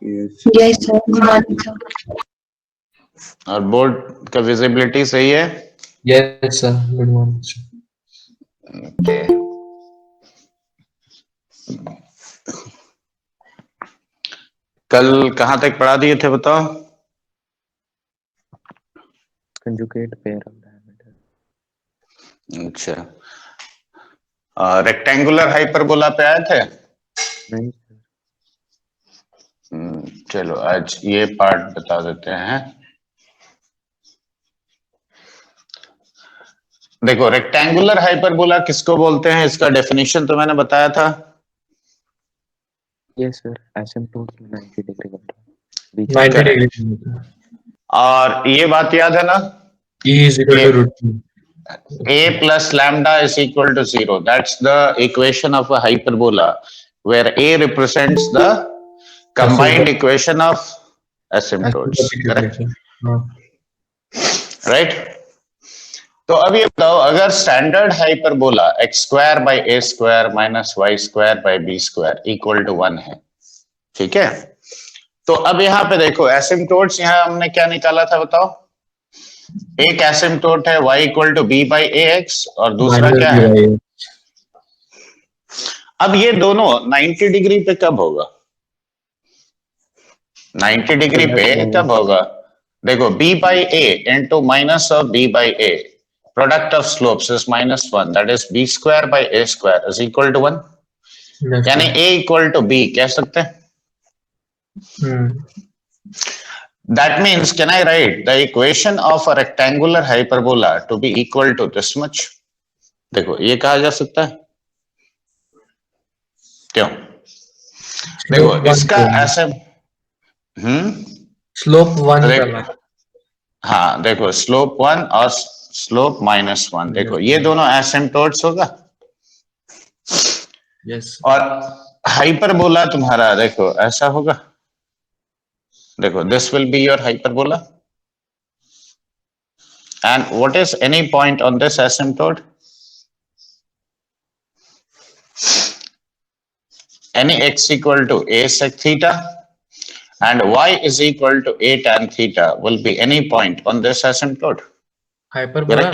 Yes sir, good morning sir. और board का visibility सही है? Yes sir, good morning sir. Okay. कल कहाँ तक पढ़ा दिए थे बताओ? Conjugate pair of diameter. अच्छा, रेक्टेंगुलर हाइपरबोला पे आए थे? नहीं सर। चलो आज ये पार्ट बता देते हैं। देखो, रेक्टेंगुलर हाइपरबोला किसको बोलते हैं, इसका डेफिनेशन तो मैंने बताया था। यस सर, एसिम्प्टोट 90 डिग्री बनता है। 90 डिग्री। और ये बात याद है ना, E is equal to root 2. a plus lambda is equal to 0. That's the equation of a hyperbola, where a represents the combined equation of asymptotes. Correct? Right? तो अब ये बताओ, अगर standard hyperbola x square by a square minus y square by b square equal to 1 है, ठीक है? तो अब यहाँ पे देखो एसिम्प्टोट्स, यहाँ हमने क्या निकाला था बताओ? एक एसिम्प्टोट है y equal to b by a x और दूसरा क्या है? अब ये दोनों 90 डिग्री पे कब होगा? 90 डिग्री पे कब होगा? देखो b by a into minus of b by a, product of slopes is -1, that is b square by a square is equal to 1। यानी a इक्वल टू b कह सकते हैं। That means, can I write the equation of a rectangular hyperbola to be equal to this much? देखो ये कहा जा सकता है, क्यों? देखो इसका ऐसे स्लोप 1 हाँ, देखो स्लोप 1 और स्लोप -1, देखो ये दोनों एसिम्प्टोट्स होगा। यस। और हाइपरबोला तुम्हारा देखो ऐसा होगा, देखो this will be your hyperbola, and what is any point on this asymptote? Any x equal to a sec theta and y is equal to a tan theta will be any point on this asymptote. Hyperbola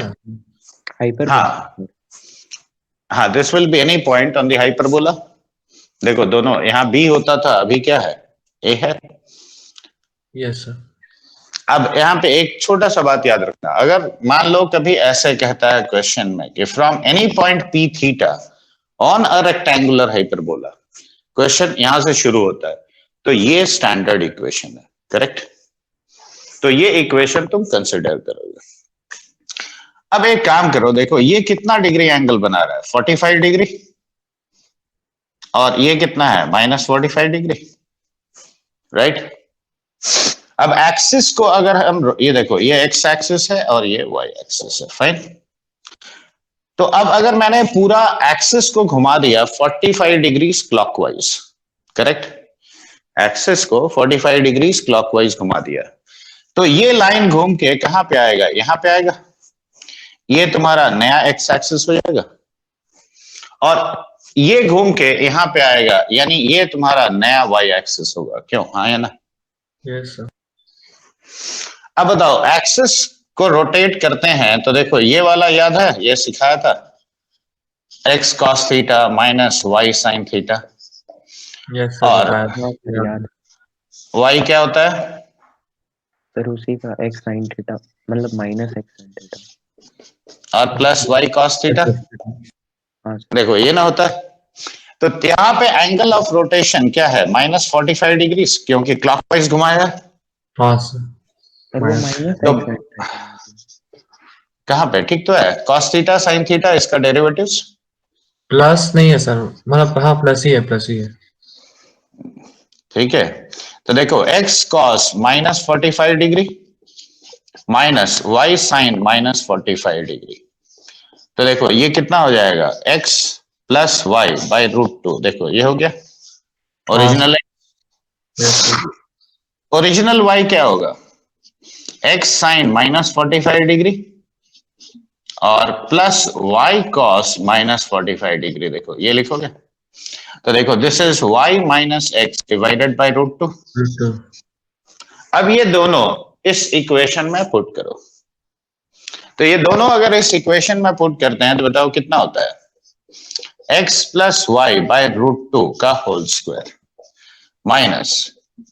हाँ, this will be any point on the hyperbola. देखो दोनों, यहाँ b होता था, अभी क्या है? a है। Yes sir. अब यहाँ पे एक छोटा सा बात याद रखना, अगर मान लो कभी ऐसे कहता है क्वेश्चन में कि from any point p theta on a rectangular hyperbola, question यहां से शुरू होता है, तो ये स्टैंडर्ड इक्वेशन है, करेक्ट? तो ये इक्वेशन तुम कंसिडर करोगे। अब एक काम करो, देखो ये कितना डिग्री एंगल बना रहा है? 45 डिग्री, और ये कितना है? -45 डिग्री, राइट? अब एक्सिस को अगर हम, ये देखो ये एक्स एक्सिस है और ये वाई एक्सिस है, फाइन। तो अब अगर मैंने पूरा एक्सिस को घुमा दिया 45 डिग्रीज क्लॉकवाइज, करेक्ट? एक्सिस को 45 डिग्रीज क्लॉकवाइज घुमा दिया, तो ये लाइन घूम के कहां पे आएगा? यहां पे आएगा। ये तुम्हारा नया एक्स एक्सिस हो जाएगा, और ये घूम के यहां पे आएगा, यानी ये तुम्हारा नया वाई एक्सिस होगा। क्यों? हाँ या ना? Yes sir. अब बताओ, एक्सिस को रोटेट करते हैं तो देखो ये वाला याद है, ये सिखाया था, x cos theta minus y sin theta. Yes और याद y क्या होता है? सर उसी का x sin थीटा, मतलब -x sin थीटा, और प्लस y cos थीटा। हाँ सर। देखो ये ना होता है, तो यहाँ पे एंगल ऑफ रोटेशन क्या है? -45 डिग्री, क्योंकि क्लॉकवाइज घुमाएगा। हाँ सर। सर वो -x तो sin कहाँ पे? ठीक तो है, cos थीटा sin थीटा, इसका डेरिवेटिव्स प्लस नहीं है सर, मतलब हाँ प्लस ही है, प्लस ही है। ठीक है, तो देखो x cos -45 degree minus y sin -45 degree, तो देखो ये कितना हो जाएगा? x plus y by √2। देखो ये हो गया ओरिजिनल। ओरिजिनल y क्या होगा? x sin -45 डिग्री और प्लस y cos -45 डिग्री। देखो ये लिखोगे, तो देखो this is y minus x divided by root 2। √2 अब ये दोनों इस इक्वेशन में पुट करो, तो ये दोनों अगर इस इक्वेशन में पुट करते हैं तो बताओ कितना होता है, x plus y by root 2 का whole square minus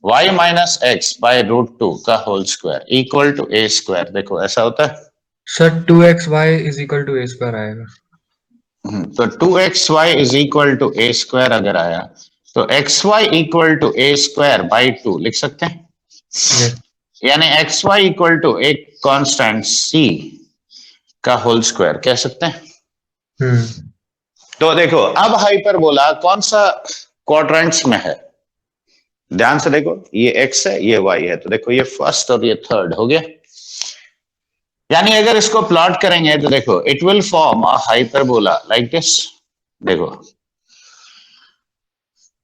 y minus x by root 2 का whole square equal to a square. देखो ऐसा होता है। Sir 2xy is equal to a square आएगा। तो 2xy is equal to a square अगर आया तो xy equal to a square by 2 लिख सकते हैं। यस। यानी xy इक्वल टू एक कांस्टेंट c का होल स्क्वायर कह सकते हैं। तो देखो अब हाइपरबोला कौन सा क्वाड्रेंट्स में है, ध्यान से देखो, ये x है ये y है, तो देखो ये फर्स्ट और ये थर्ड हो गया। यानी अगर इसको प्लॉट करेंगे तो देखो it will form a hyperbola like this. देखो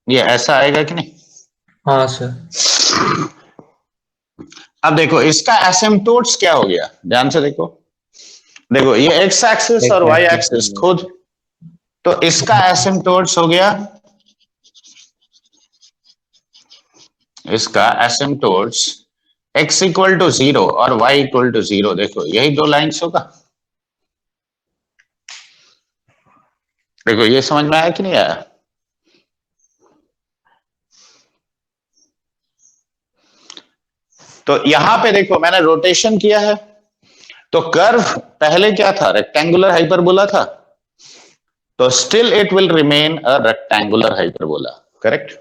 ये ऐसा आएगा कि नहीं। हाँ सर। अब देखो इसका एसिम्पटोट्स क्या हो गया, ध्यान से देखो, देखो ये एक्स एक्सिस और वाई एक्सिस खुद, तो इसका एसिम्पटोट्स हो गया, इसका एसिम्पटोट्स x इक्वल टू 0 और y इक्वल टू 0। देखो यही दो लाइंस होगा। देखो ये समझ में आया कि नहीं आया। तो यहां पे देखो मैंने रोटेशन किया है, तो कर्व पहले क्या था, रेक्टेंगुलर हाइपरबोला था, तो still it will remain a rectangular hyperbola. Correct,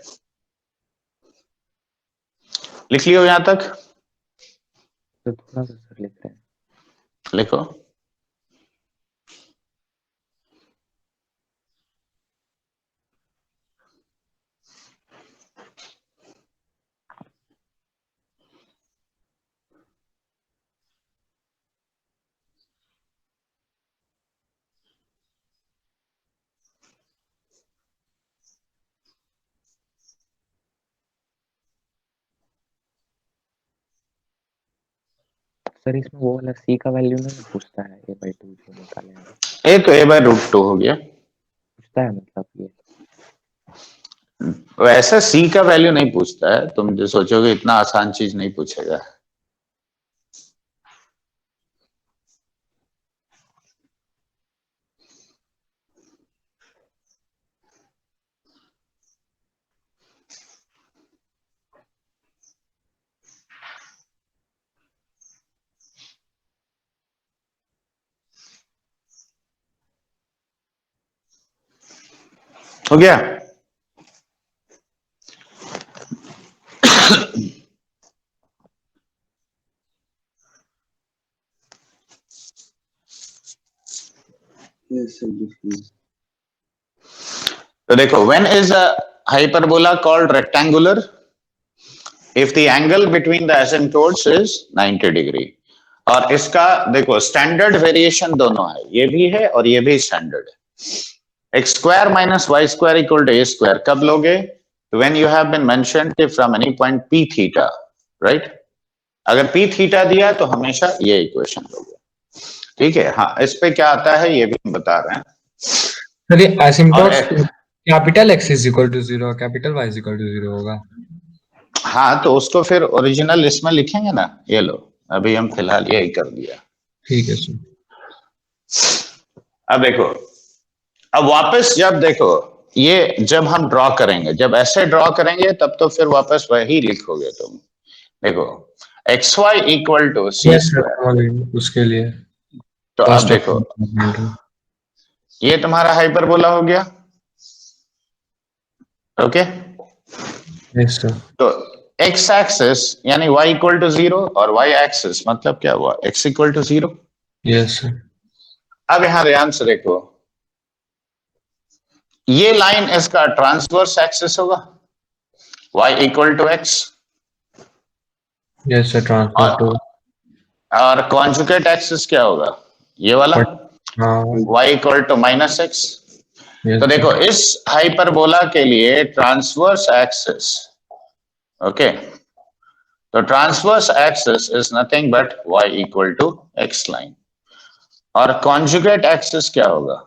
लिख लियो यहां तक। तो थोड़ा सा सर लिख रहे हैं। लिखो। सर इसमें वो वाला c का वैल्यू नहीं पूछता है, a/2 जो निकाले हैं। ए तो a/√2 हो गया, पूछता है मतलब ये। वैसे सी का वैल्यू नहीं पूछता है, तुम जो सोचोगे इतना आसान चीज नहीं पूछेगा। हो गया। तो देखो when is a hyperbola called rectangular if the angle between the asymptotes is 90 degree. और इसका देखो स्टैंडर्ड वेरिएशन दोनों है, ये भी है और ये भी स्टैंडर्ड है। X square minus y square equal to a square कब लोगे, when you have been mentioned from any point P theta, right. अगर पी थीटा दिया तो हमेशा ये इक्वेशन लोगे, ठीक है। हाँ इस पे क्या आता है ये भी हम बता रहे हैं। सर ये asymptotes capital x is equal to 0 और capital y is equal to 0 होगा। हाँ तो उसको फिर ओरिजिनल इसमें लिखेंगे ना, ये लो अभी हम फिलहाल यही कर दिया। ठीक है सर। अब देखो, अब वापस जब देखो ये जब हम ड्रॉ करेंगे, जब ऐसे ड्रॉ करेंगे तब तो फिर वापस वही लिखोगे तुम। देखो x y equal to c square, उसके लिए तो अब देखो ये तुम्हारा हाइपरबोला हो गया, ओके। Yes sir. तो एक्स एक्सिस यानी y इक्वल टू 0 और y एक्सिस मतलब क्या हुआ, x equal to 0। Yes sir. अब यहां ध्यान से देखो, ये लाइन इसका ट्रांसवर्स एक्सिस होगा, y equal to x, yes sir transfer to. और कॉन्जुगेट एक्सिस क्या होगा, ये वाला, y equal to minus x. तो देखो इस हाइपरबोला के लिए ट्रांसवर्स एक्सिस, ओके, तो transverse axis is nothing but y equal to x line, और कॉन्जुगेट एक्सिस क्या होगा,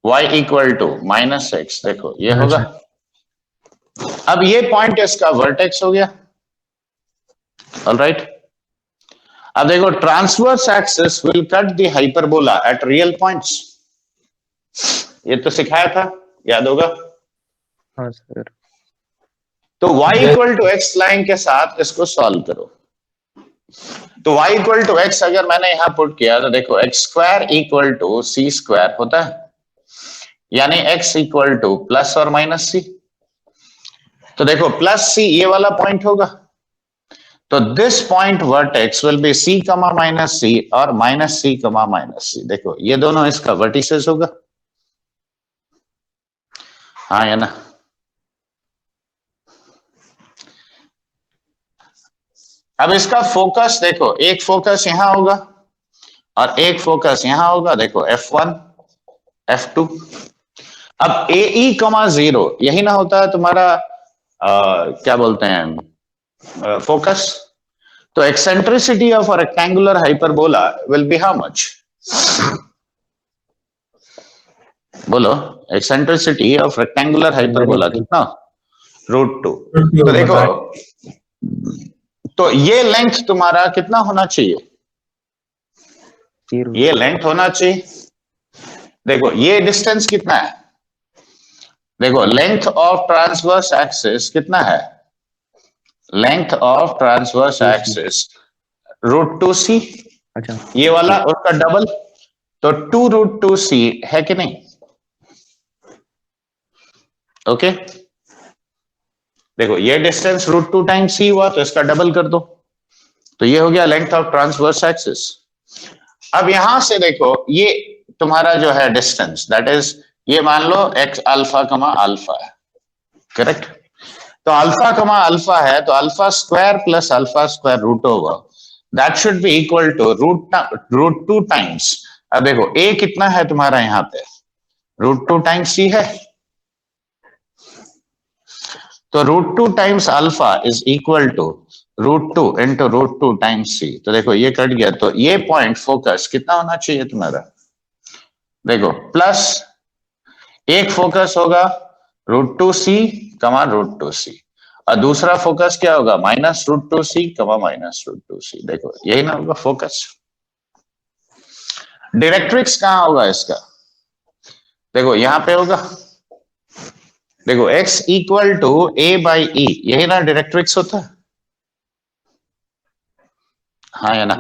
y equal to minus x, देखो ये होगा। अब ये पॉइंट इसका वर्टेक्स हो गया, ऑलराइट। अब देखो transverse axis will cut the hyperbola at real points, ये तो सिखाया था, याद होगा। हाँ सर। तो y equal to x line के साथ इसको सॉल्व करो। तो y इक्वल टू एक्स अगर मैंने यहां पुट किया तो देखो x square equal to c square होता है, यानी x इक्वल टू प्लस और माइनस सी। तो देखो प्लस सी ये वाला पॉइंट होगा, तो this point vertex will be c comma minus सी और माइनस सी कमा माइनस सी। देखो ये दोनों इसका वर्टिसेस होगा, हाँ या ना। अब इसका फोकस देखो, एक फोकस यहां होगा और एक फोकस यहां होगा, देखो F1 F2। अब AE कमा 0 यही ना होता है तुम्हारा क्या बोलते हैं फोकस। तो eccentricity of a rectangular hyperbola will be how much, बोलो एक्सेंट्रिसिटी ऑफ रेक्टेंगुलर हाइपरबोला कितना, √2। तो देखो तो ये लेंथ तुम्हारा कितना होना चाहिए, ये लेंथ होना चाहिए। देखो ये डिस्टेंस कितना है, देखो लेंथ ऑफ ट्रांसवर्स एक्सिस कितना है, length of transverse axis √2c, अच्छा ये वाला उसका डबल, तो 2√2c है कि नहीं। ओके देखो ये डिस्टेंस √2 टाइम्स c हुआ, तो इसका डबल कर दो, तो ये हो गया लेंथ ऑफ ट्रांसवर्स एक्सिस। अब यहां से देखो ये तुम्हारा जो है डिस्टेंस, दैट इज ये मान लो x अल्फा कमा अल्फा है, करेक्ट। तो अल्फा कमा अल्फा है, तो alpha square plus alpha square root over that should be equal to √2 times. अब देखो a कितना है तुम्हारा यहां पे, √2 टाइम्स c है, तो √2 times alpha is equal to √2 into √2 times c। तो देखो ये कट गया, तो ये पॉइंट फोकस कितना होना चाहिए तुम्हारा, देखो प्लस एक फोकस होगा √2c कमा √2c और दूसरा फोकस क्या होगा minus √2c comma minus √2c। देखो यही ना होगा फोकस। डायरेक्ट्रिक्स कहां होगा इसका, देखो यहां पे होगा, देखो x इक्वल टू a/e, यही ना डायरेक्ट्रिक्स होता है, हाँ या ना।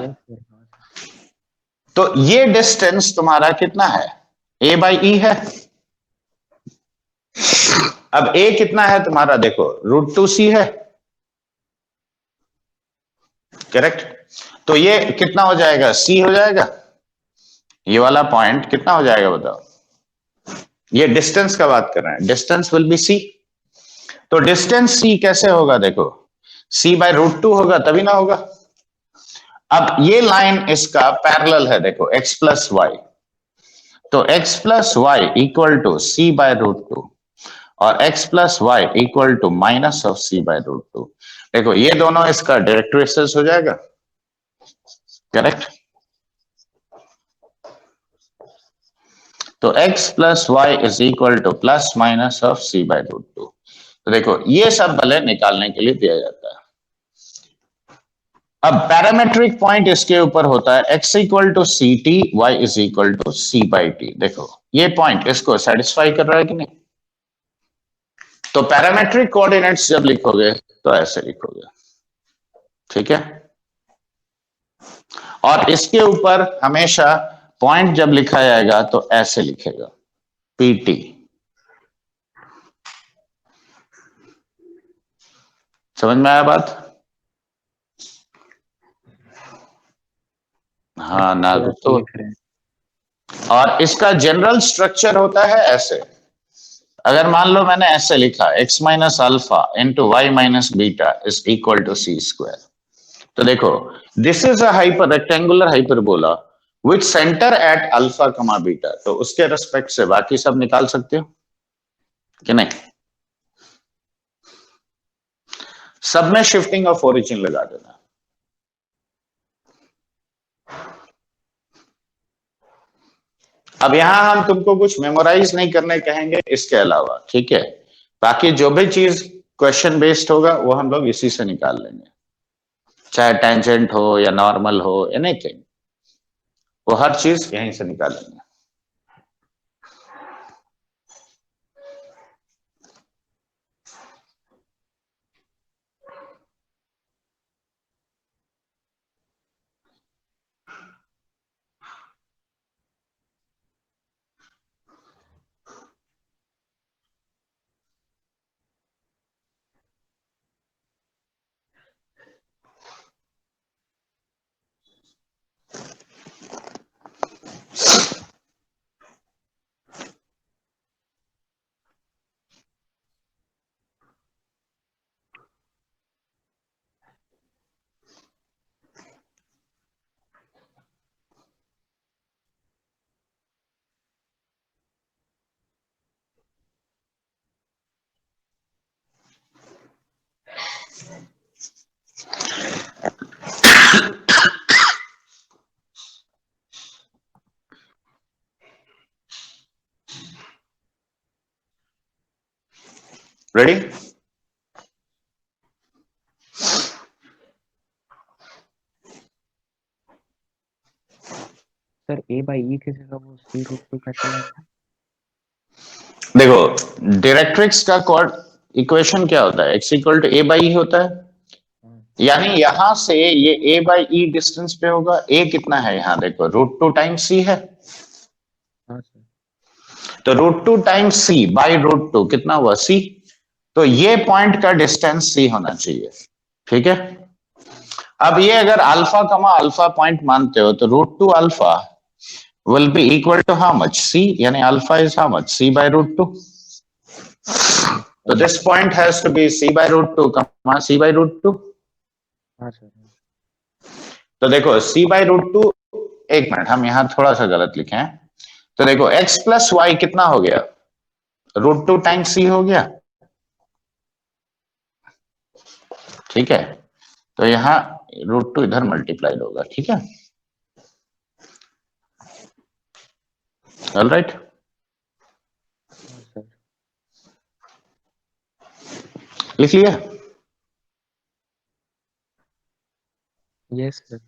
तो ये डिस्टेंस तुम्हारा कितना है, a/e है। अब a कितना है तुम्हारा, देखो √2c है, करेक्ट। तो ये कितना हो जाएगा, c हो जाएगा, ये वाला पॉइंट कितना हो जाएगा बताओ, ये डिस्टेंस का बात कर रहे हैं, डिस्टेंस विल बी c। तो डिस्टेंस c कैसे होगा, देखो c/√2 होगा तभी ना होगा। अब ये लाइन इसका पैरेलल है, देखो x प्लस वाई, तो x plus y equal to c/√2 और x plus y equal to minus of c/√2। देखो ये दोनों इसका डायरेक्ट्रिक्स हो जाएगा, करेक्ट। तो x plus y is equal to plus minus of c/√2। तो देखो ये सब भले निकालने के लिए दिया जाता है। अब पैरामेट्रिक पॉइंट इसके ऊपर होता है x equal to c t, y is equal to c/t। देखो ये पॉइंट इसको सेटिस्फाई कर रहा है कि नहीं। तो पैरामेट्रिक कोऑर्डिनेट्स जब लिखोगे तो ऐसे लिखोगे, ठीक है। और इसके ऊपर हमेशा पॉइंट जब लिखा जाएगा तो ऐसे लिखेगा PT। समझ में आया बात, हाँ ना तो। और इसका जनरल स्ट्रक्चर होता है ऐसे, अगर मान लो मैंने ऐसे लिखा x minus alpha into y minus beta is equal to c square. तो देखो this is a hyper rectangular hyperbola with centre at alpha comma beta, तो उसके रेस्पेक्ट से बाकी सब निकाल सकते हो कि नहीं। सब में शिफ्टिंग ऑफ ओरिजिन लगा देना। अब यहां हम तुमको कुछ मेमोराइज नहीं करने कहेंगे इसके अलावा, ठीक है। बाकी जो भी चीज क्वेश्चन बेस्ड होगा वो हम लोग इसी से निकाल लेंगे, चाहे टेंजेंट हो या नॉर्मल हो, एनीथिंग, वो हर चीज यहीं से निकालेंगे। रेडी? सर ए बाई ई की जगह वो सी रूट टू कैसे लाएंगे? देखो डायरेक्ट्रिक्स का कोड इक्वेशन क्या होता है, x equal to a by e होता है, यानी यहां से ये a बाई ई डिस्टेंस पे होगा। a कितना है यहाँ देखो, √2 टाइम्स c है, हाँ सर। तो √2 टाइम्स c बाई √2 कितना हुआ c, तो ये पॉइंट का डिस्टेंस c होना चाहिए, ठीक है। अब ये अगर अल्फा कमा अल्फा पॉइंट मानते हो तो √2 alpha will be equal to how much c, यानी alpha is how much c by √2, so this point has to be c by √2 comma c by √2। हाँ सर। तो देखो c by √2, एक minute हम यहां थोड़ा सा गलत लिखे हैं, तो देखो x प्लस वाई कितना हो गया, √2 टाइम्स c हो गया, ठीक है। तो यहां √2 इधर मल्टीप्लाइड होगा, ठीक है, ऑलराइट। हाँ सर। लिख लिया? Yes sir.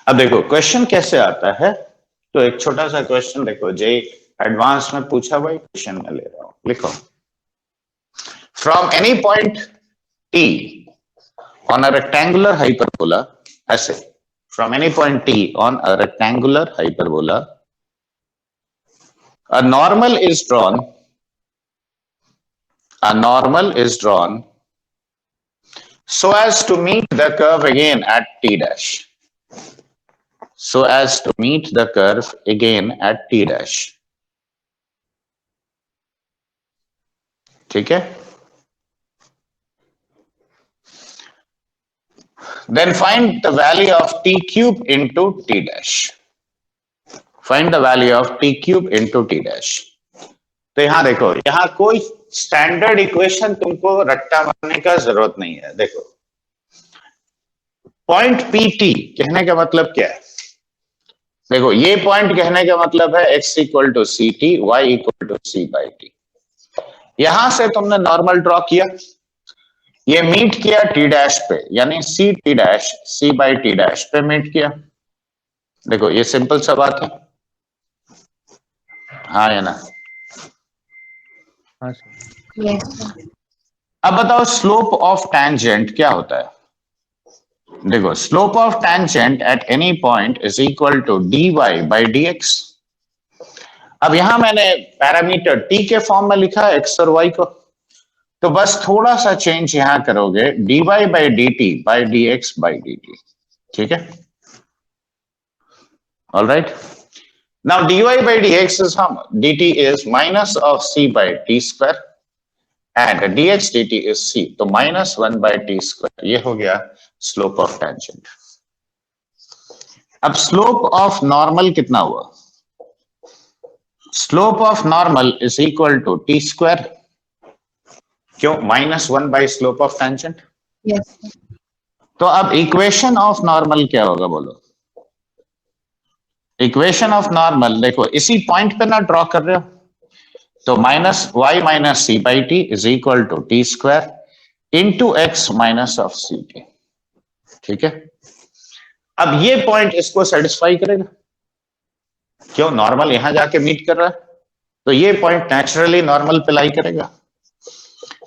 अब देखो क्वेश्चन कैसे आता है, तो एक छोटा सा क्वेश्चन देखो, जे एडवांस में पूछा हुआ क्वेश्चन में ले रहा हूं, लिखो from any point t on a rectangular hyperbola, ऐसे from any point t on a rectangular hyperbola a normal is drawn so as to meet the curve again at t dash, so as to meet the curve again at t dash, ठीक है। Then find the value of t cube into t dash, find the value of t cube into t dash। तो यहां देखो, यहां कोई standard equation तुमको रट्टा मारने का जरूरत नहीं है। देखो पॉइंट पी टी कहने का मतलब क्या है, देखो ये पॉइंट कहने का मतलब है x equal to c t, y equal to c by t. यहां से तुमने नॉर्मल ड्रॉ किया, ये मीट किया टी डैश पे, यानी c t dash c by t dash पे मीट किया। देखो ये सिंपल सा बात है, हाँ या ना? हाँ सर। Yes sir. अब बताओ स्लोप ऑफ टैंजेंट क्या होता है। देखो slope of tangent at any point is equal to dy by dx। अब यहां मैंने पैरामीटर t के फॉर्म में लिखा है x और y को, तो बस थोड़ा सा चेंज यहां करोगे, dy by dt by dx by dt, ठीक है, alright. Now dy by dx is how much? dt is minus of c by t square and dx dt is c, तो -1 by t square, ये हो गया slope of tangent. अब slope of normal कितना हुआ, slope of normal is equal to t square, क्यों, -1 by slope of tangent. Yes sir. तो अब इक्वेशन ऑफ नॉर्मल क्या होगा बोलो, इक्वेशन ऑफ नॉर्मल देखो इसी पॉइंट पे ना ड्रॉ कर रहे हो, तो minus y minus c by t is equal to t square into x minus of c t. ठीक है, अब ये पॉइंट इसको सेटिस्फाई करेगा, क्यों, नॉर्मल यहां जाके मीट कर रहा है, तो ये पॉइंट नेचुरली नॉर्मल पे लाई करेगा।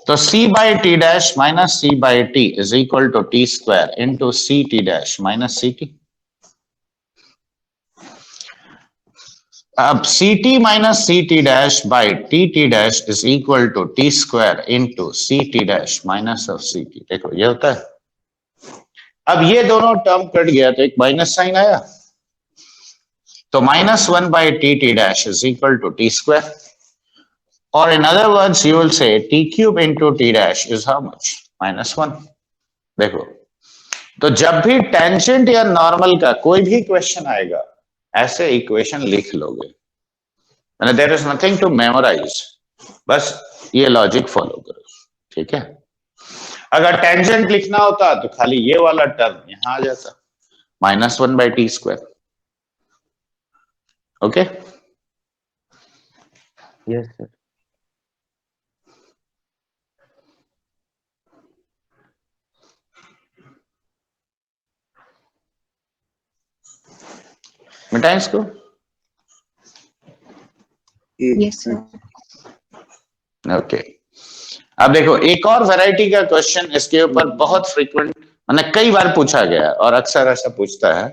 तो c by t dash minus c by t is equal to t square into c t dash minus c t. अब c t minus c t dash by t dash is equal to t square into c t dash minus of c t. देखो ये होता है, अब ये दोनों term cut गया तो एक माइनस साइन आया, तो minus one by t dash is equal to t square, और in other words you will say t cube into t dash is how much, -1। देखो, तो जब भी टेंजेंट या नॉर्मल का कोई भी क्वेश्चन आएगा ऐसे इक्वेशन लिख लोगे, मैंने there is nothing to memorise, बस ये लॉजिक फॉलो करो। ठीक है, अगर टेंजेंट लिखना होता तो खाली ये वाला टर्म यहां आ जाता, -1 by t square. Okay, yes sir. मिटाएं इसको। Yes sir. ओके, अब देखो एक और वैरायटी का क्वेश्चन इसके ऊपर बहुत फ्रीक्वेंट, मैंने कई बार पूछा गया और अक्सर ऐसा पूछता है,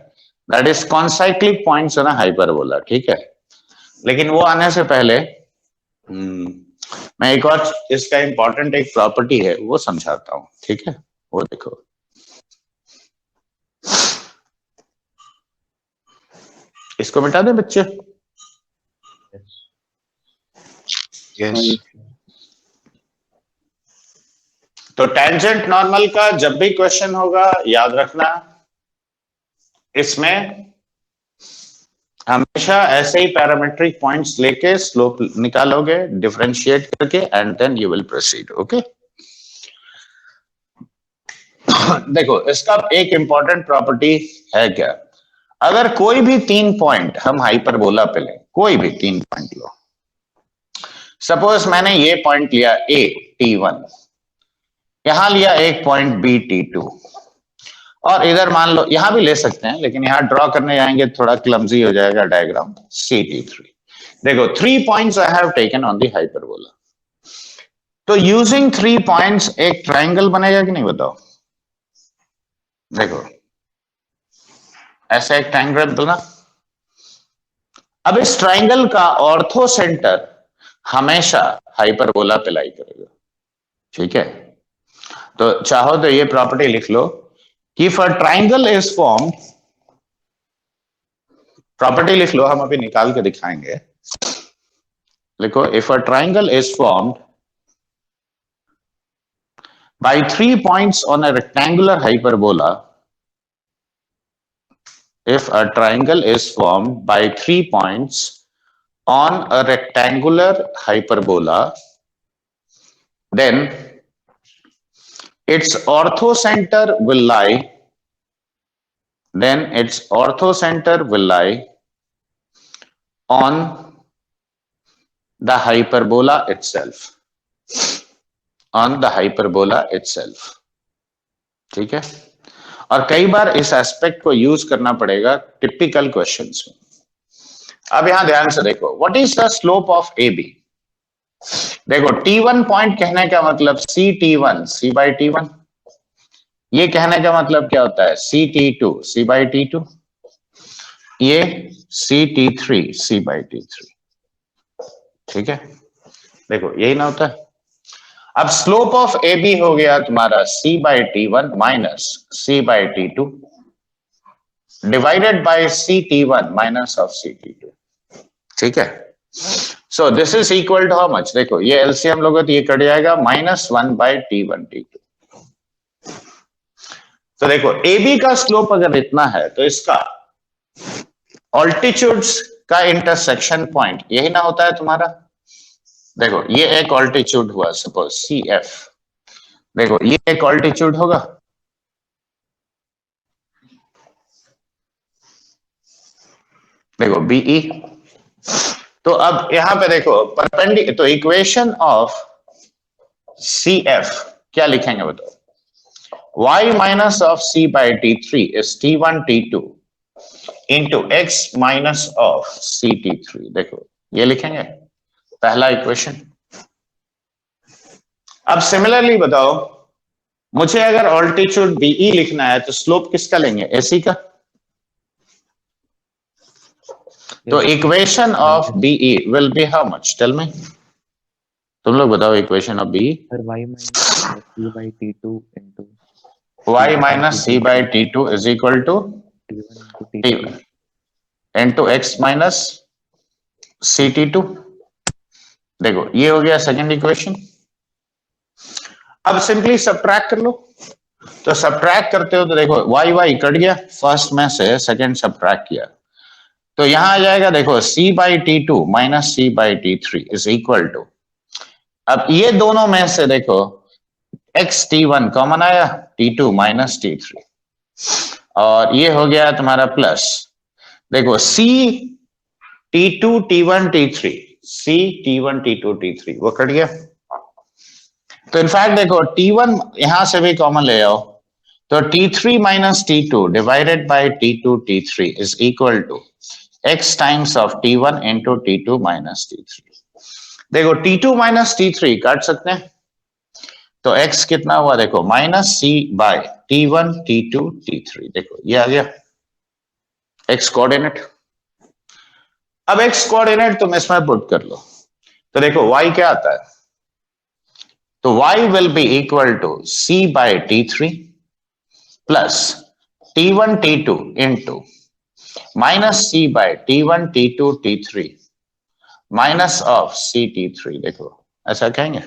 that is concyclic points on a hyperbola. ठीक है, लेकिन वो आने से पहले मैं एक और इसका इंपॉर्टेंट एक प्रॉपर्टी है वो समझाता हूं। ठीक है, वो देखो, इसको मिटा दे बच्चे। यस तो टेंजेंट नॉर्मल का जब भी क्वेश्चन होगा याद रखना, इसमें हमेशा ऐसे ही पैरामेट्रिक पॉइंट्स लेके स्लोप निकालोगे डिफरेंशिएट करके, and then you will proceed. Okay, देखो इसका एक इंपॉर्टेंट प्रॉपर्टी है क्या, अगर कोई भी 3 पॉइंट हम हाइपरबोला पे लें, कोई भी 3 पॉइंट लो, सपोज मैंने ये पॉइंट लिया ए T1, यहां लिया एक पॉइंट बी T2, और इधर मान लो यहां भी ले सकते हैं, लेकिन यहां ड्रॉ करने जाएंगे थोड़ा क्लमजी हो जाएगा डायग्राम, CT3। देखो 3 points I have taken on the hyperbola, तो यूजिंग 3 पॉइंट्स एक ट्राइंगल बनेगा कि नहीं बताओ। देखो ऐसा एक ट्राइंगल बना, अब इस ट्राइंगल का ऑर्थो सेंटर हमेशा हाइपरबोला पे लाई करेगा। ठीक है, तो चाहो तो ये प्रॉपर्टी लिख लो कि if a triangle is formed, property लिख लो, हम अभी निकाल के दिखाएंगे। लिखो, if a triangle is formed by 3 points on a rectangular hyperbola, if a triangle is formed by 3 points on a rectangular hyperbola, then its orthocenter will lie, on the hyperbola itself, ठीक है, और कई बार इस aspect को use करना पड़ेगा typical questions में। अब यहां ध्यान से देखो, what is the slope of A B. देखो T1 पॉइंट कहने का मतलब CT1 C बाई T1, ये कहने का मतलब क्या होता है CT2 C बाई T2, ये CT3 C बाई T3। ठीक है, देखो यही ना होता है। अब स्लोप ऑफ ए बी हो गया तुम्हारा C by T1 minus C by T2 divided by CT1 minus of CT2। ठीक है, so this is equal to how much, देखो ये एलसीएम लोगे तो ये कट जाएगा -1 बाई T1 T2। तो देखो ए बी का स्लोप अगर इतना है तो इसका ऑल्टीट्यूड्स का इंटरसेक्शन पॉइंट यही ना होता है तुम्हारा। देखो ये एक ऑल्टीट्यूड हुआ सपोज CF, देखो ये एक ऑल्टीट्यूड होगा, देखो बीई, तो अब यहां पे देखो परपेंडिकुलर, तो इक्वेशन ऑफ सी एफ क्या लिखेंगे बताओ? y minus of c by t3 is t1 t2 into x minus of c t3। देखो ये लिखेंगे पहला इक्वेशन। अब सिमिलरली बताओ, मुझे अगर ऑल्टीट्यूड बीई लिखना है तो स्लोप किसका लेंगे? एसी का। तो Yes, equation of minus BE will be how much? Tell me, तुम लोग बताओ equation of BE. sir y minus c by t2 into y t1 minus into c by t3 t two is equal to t1 into t t3 into x minus c t two. देखो ये हो गया second equation. अब simply subtract कर लो। तो subtract करते हो तो देखो वाई वाई कट गया, फर्स्ट में से सेकेंड सब्ट्रैक्ट किया तो यहां आ जाएगा देखो c by t two minus c by t three is equal to, अब ये दोनों में से देखो एक्स टी वन कॉमन आया, t two minus t three, और ये हो गया तुम्हारा प्लस, देखो c t two t one t three, c t one t two t three वो कट गया। तो इनफैक्ट देखो टी वन यहां से भी कॉमन ले आओ, तो t three minus t two divided by t two t three is equal to x times of t one into t two minus t three. देखो t two minus t three काट सकते हैं, तो x कितना हुआ देखो minus c by t one t two t three. देखो ये आ गया x कोऑर्डिनेट। अब x कोऑर्डिनेट तुम इसमें पुट कर लो, तो देखो y क्या आता है, तो y will be equal to c by t three plus t one t two into minus c by t one t two t three minus of c t three. देखो ऐसा कहेंगे।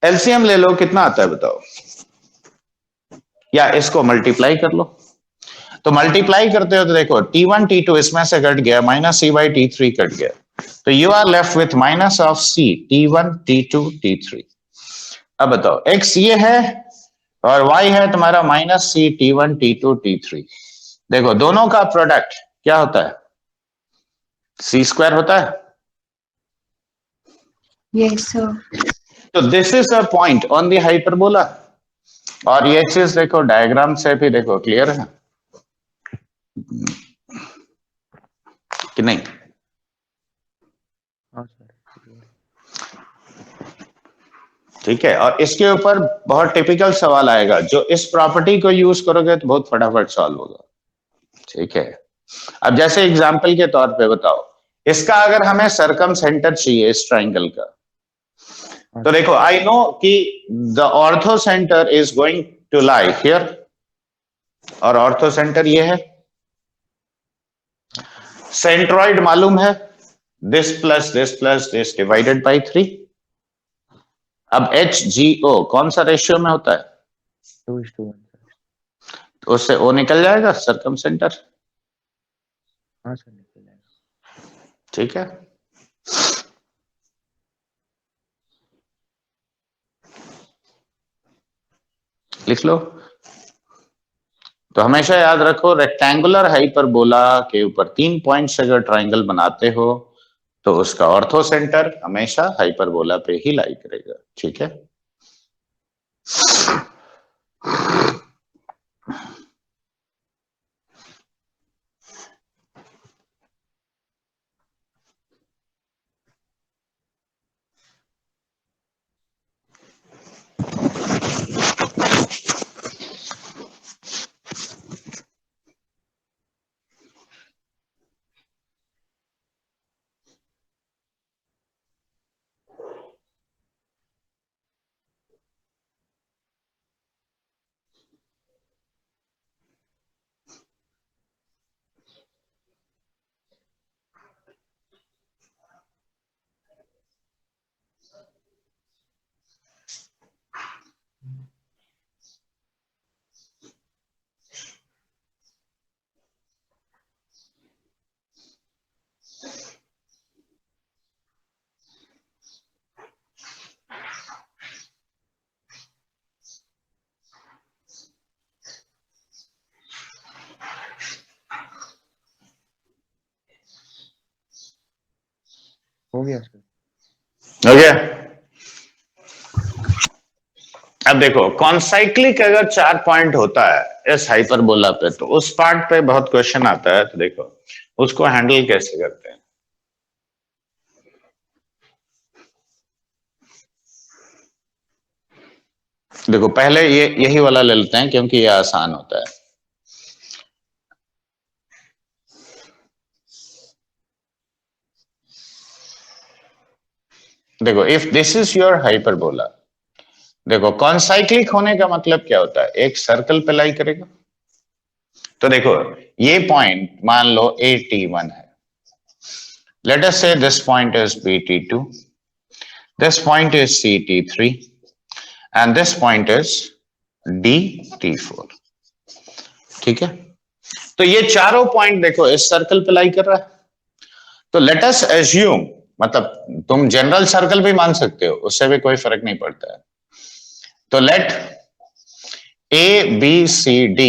एलसीएम ले लो, कितना आता है बताओ, या इसको मल्टीप्लाई कर लो। तो मल्टीप्लाई करते हो तो देखो टी वन टी टू इसमें से कट गया, minus c by t three cut गया, तो you are left with minus of c t one t two t three. अब बताओ x ये है और y है तुम्हारा minus c t one t two t three. देखो दोनों का प्रोडक्ट क्या होता है? सी स्क्वायर होता है। Yes, sir. तो this is a point on the hyperbola, और ये चीज देखो डायग्राम से भी देखो क्लियर है कि नहीं? हाँ सर ठीक है, और इसके ऊपर बहुत टिपिकल सवाल आएगा, जो इस प्रॉपर्टी को यूज करोगे तो बहुत फटाफट सॉल्व होगा। ठीक है, अब जैसे एग्जांपल के तौर पे बताओ, इसका अगर हमें सरकम सेंटर चाहिए इस ट्राइंगल का, तो देखो आई नो कि the orthocentre is going to lie here, और ऑर्थो सेंटर ये है। सेंट्रॉइड मालूम है, this plus this plus this divided by three. अब एच जी ओ कौन सा रेशियो में होता है? 2:1 तो उससे ओ निकल जाएगा सरकम सेंटर। हाँ सर निकल जाएगा। ठीक है, लिख लो। तो हमेशा याद रखो रेक्टेंगुलर हाइपरबोला के ऊपर 3 पॉइंट से अगर ट्राइंगल बनाते हो तो उसका ऑर्थो सेंटर हमेशा हाइपरबोला पे ही लाई करेगा। ठीक है, हो गया सर। हो गया। अब देखो कॉन्साइक्लिक अगर 4 पॉइंट होता है इस हाइपरबोला पे तो उस पार्ट पे बहुत क्वेश्चन आता है, तो देखो उसको हैंडल कैसे करते हैं। देखो पहले ये यही वाला ले लेते हैं क्योंकि ये आसान होता है। देखो if this is your hyperbola, देखो कॉन्साइक्लिक होने का मतलब क्या होता है, एक सर्कल पे लाई करेगा। तो देखो ये पॉइंट मान लो AT1 है, लेट अस से this point is BT2, this point is CT3 and this point is DT4। ठीक है, तो ये चारों पॉइंट देखो इस सर्कल पे लाई कर रहा है। तो लेट अस एज्यूम, मतलब तुम जनरल सर्कल भी मान सकते हो, उससे भी कोई फर्क नहीं पड़ता है। तो late ABCD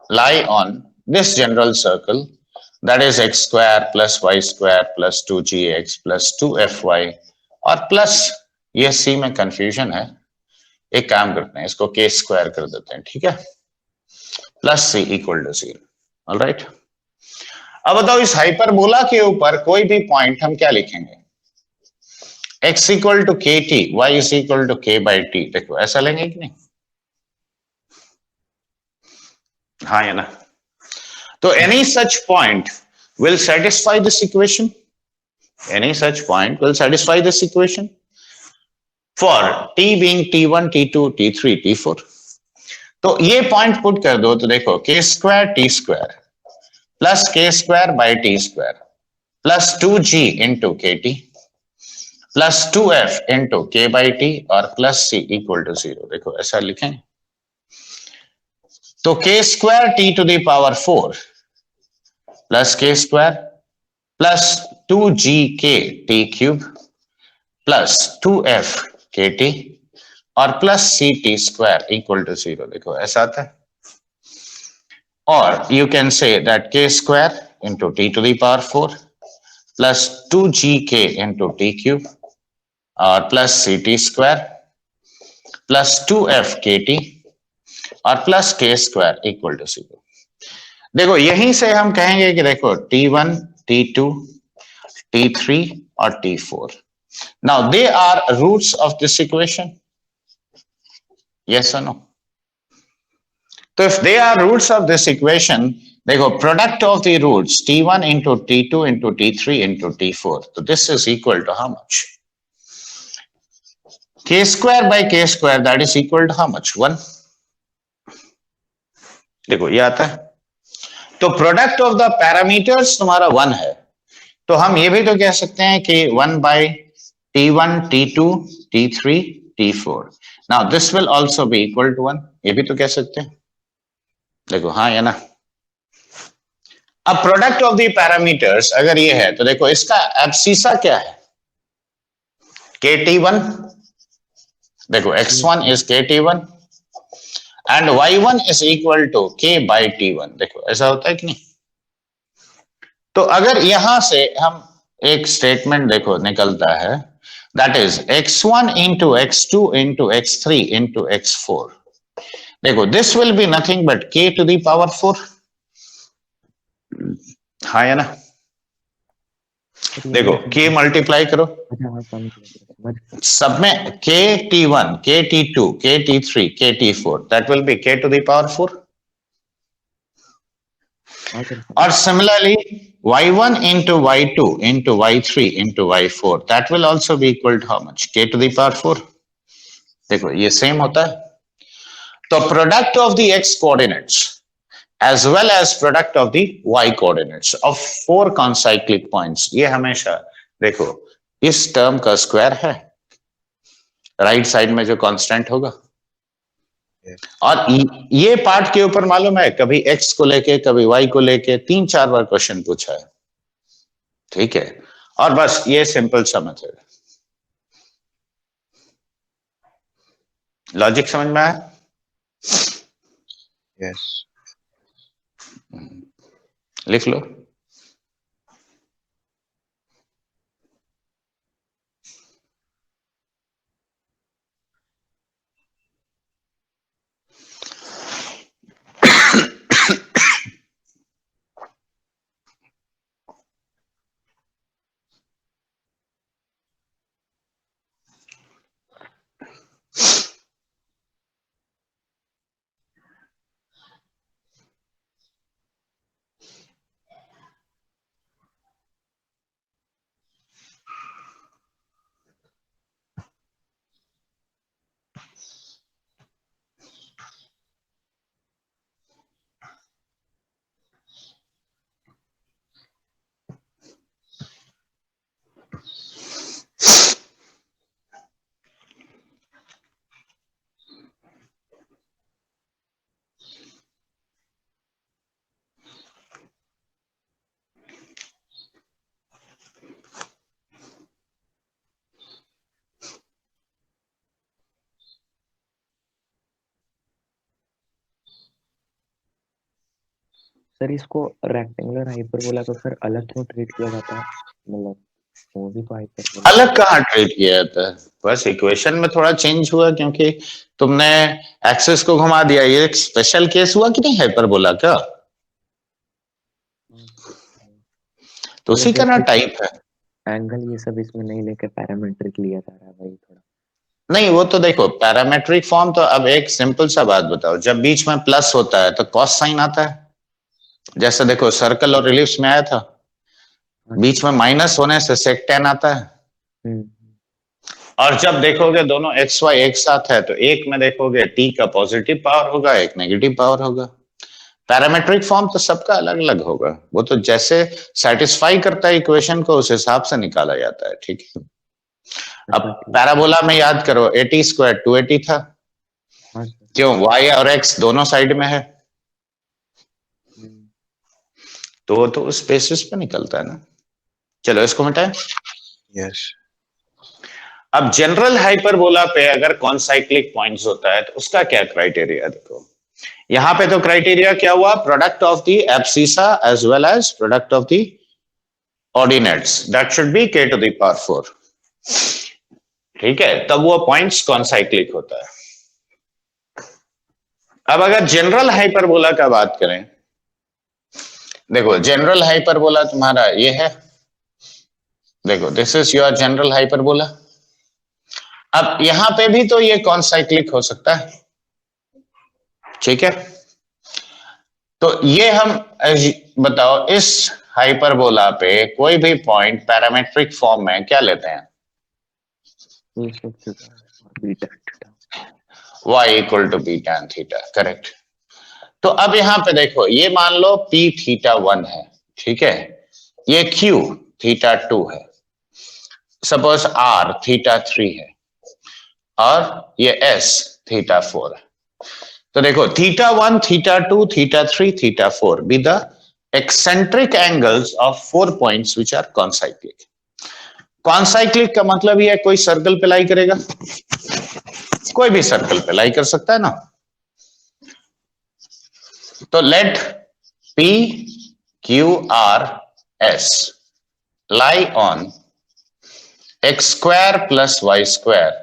lie on this general circle, that is x square plus y square plus 2gx plus 2fy और प्लस ये C में कंफ्यूजन है, एक काम करते हैं इसको k स्क्वायर कर देते हैं, ठीक है, plus C equal to 0। Alright, अब बताओ इस हाइपरबोला के ऊपर कोई भी पॉइंट हम क्या लिखेंगे, x equal to KT, y is equal to K by T। देखो ऐसा लेंगे कि नहीं, हाँ या ना। तो any such point will satisfy this equation, any such point will satisfy this equation for t being T1, T2, T3, T4। तो ये पॉइंट पुट कर दो तो देखो k square T square plus k square by T square plus 2g into KT plus 2f into K by T और plus C equal to 0। देखो ऐसा लिखें तो k square T to the power 4 plus k square plus 2gk T cube plus 2f KT और plus CT square equal to 0। देखो ऐसा आता है, और you can say that k square into T to the power 4 plus 2gk into T cube और plus CT square plus 2f KT और plus k square equal to 0। देखो यहीं से हम कहेंगे कि देखो T1, T2, T3 और T4, now they are roots of this equation, yes or no? तो if they are roots of this equation, देखो product of the roots T1 into T2 into T3 into T4, so this is equal to how much, k square by k square, that is equal to how much, 1। देखो ये आता है, तो product of the parameters तुम्हारा 1 है, तो हम ये भी तो कह सकते हैं कि 1 by T1, T2, T3, T4, now this will also be equal to 1, ये भी तो कह सकते हैं। देखो हाँ या ना। अब प्रोडक्ट ऑफ द पैरामीटर्स अगर ये है तो देखो इसका एब्सिसा क्या है, KT1, देखो x1 is KT1 and y1 is equal to K by T1। देखो ऐसा होता है कि नहीं। तो अगर यहां से हम एक स्टेटमेंट देखो निकलता है, that is x1 into x2 into x3 into x4, देखो this will be nothing but k to the power 4, हाँ या ना। देखो k मल्टीप्लाई करो सब में, KT1, KT2, KT3, KT4, that will be k to the power 4। और similarly y1 into y2 into y3 into y4, that will also be equal to how much, k to the power 4। देखो ये same होता है। तो product of the x coordinates as well as product of the y coordinates of 4 concyclic points, ये हमेशा देखो इस term का स्क्वायर है, राइट साइड में जो कांस्टेंट होगा, और ये पार्ट के ऊपर मालूम है कभी x को लेके कभी y को लेके 3-4 बार क्वेश्चन पूछा है, ठीक है। और बस ये सिंपल सा मेथड, लॉजिक समझ में आया? Yes. लिख लो। सर इसको रेक्टेंगुलर हाइपरबोला को सर अलग क्यों ट्रीट किया जाता है? मतलब वो भी तो हाइपरबोला। अलग कहाँ ट्रीट किया जाता है, बस इक्वेशन में थोड़ा चेंज हुआ क्योंकि तुमने एक्सिस को घुमा दिया। ये एक स्पेशल केस हुआ कि नहीं हाइपरबोला का, तो उसी का ना टाइप है। एंगल ये सब इसमें नहीं लेके पैरामीट्रिक लिया जा रहा है भाई थोड़ा। नहीं वो तो देखो पैरामेट्रिक फॉर्म, तो अब एक सिंपल सा बात बताओ, जब बीच में प्लस होता है तो कॉस साइन आता है, जैसे देखो सर्कल और इलिप्स में आया था, बीच में माइनस होने से सेक टेन आता है। और जब देखोगे दोनों एक्स वाई एक साथ है तो एक में देखोगे टी का पॉजिटिव पावर होगा, एक नेगेटिव पावर होगा। पैरामेट्रिक फॉर्म तो सबका अलग अलग होगा, वो तो जैसे सेटिस्फाई करता है इक्वेशन को उस हिसाब से निकाला जाता है, ठीक है। अब पैराबोला में याद करो 80 स्क्वायर 280 था, क्यों y और x दोनों साइड में है, तो वो तो उस बेसिस पे निकलता है ना। चलो इसको मिटाएं। Yes. अब जनरल हाइपरबोला पे अगर कॉन्साइक्लिक पॉइंट्स होता है तो उसका क्या क्राइटेरिया, देखो यहां पे तो क्राइटेरिया क्या हुआ, product of the abscissa as well as product of the ordinates, that should be k to the power 4, ठीक है, तब वो पॉइंट्स कॉन्साइक्लिक होता है। अब अगर जनरल हाइपरबोला का बात करें, देखो जनरल हाइपरबोला तुम्हारा ये है, देखो this is your general hyperbola. अब यहां पे भी तो ये कॉन्साइक्लिक हो सकता है, ठीक है, तो ये हम बताओ इस हाइपरबोला पे कोई भी पॉइंट पैरामेट्रिक फॉर्म में क्या लेते हैं, y equal to b tan theta, correct. तो अब यहां पे देखो ये मान लो p थीटा 1 है, ठीक है, ये q थीटा 2 है, सपोज r थीटा 3 है, और ये s थीटा 4 है। तो देखो theta 1 theta 2 theta 3 theta 4 be the eccentric angles of 4 points which are concyclic। Concyclic का मतलब ये कोई सर्कल पे लाई करेगा, कोई भी सर्कल पे लाई कर सकता है ना। तो late P Q R S lie on x square plus y square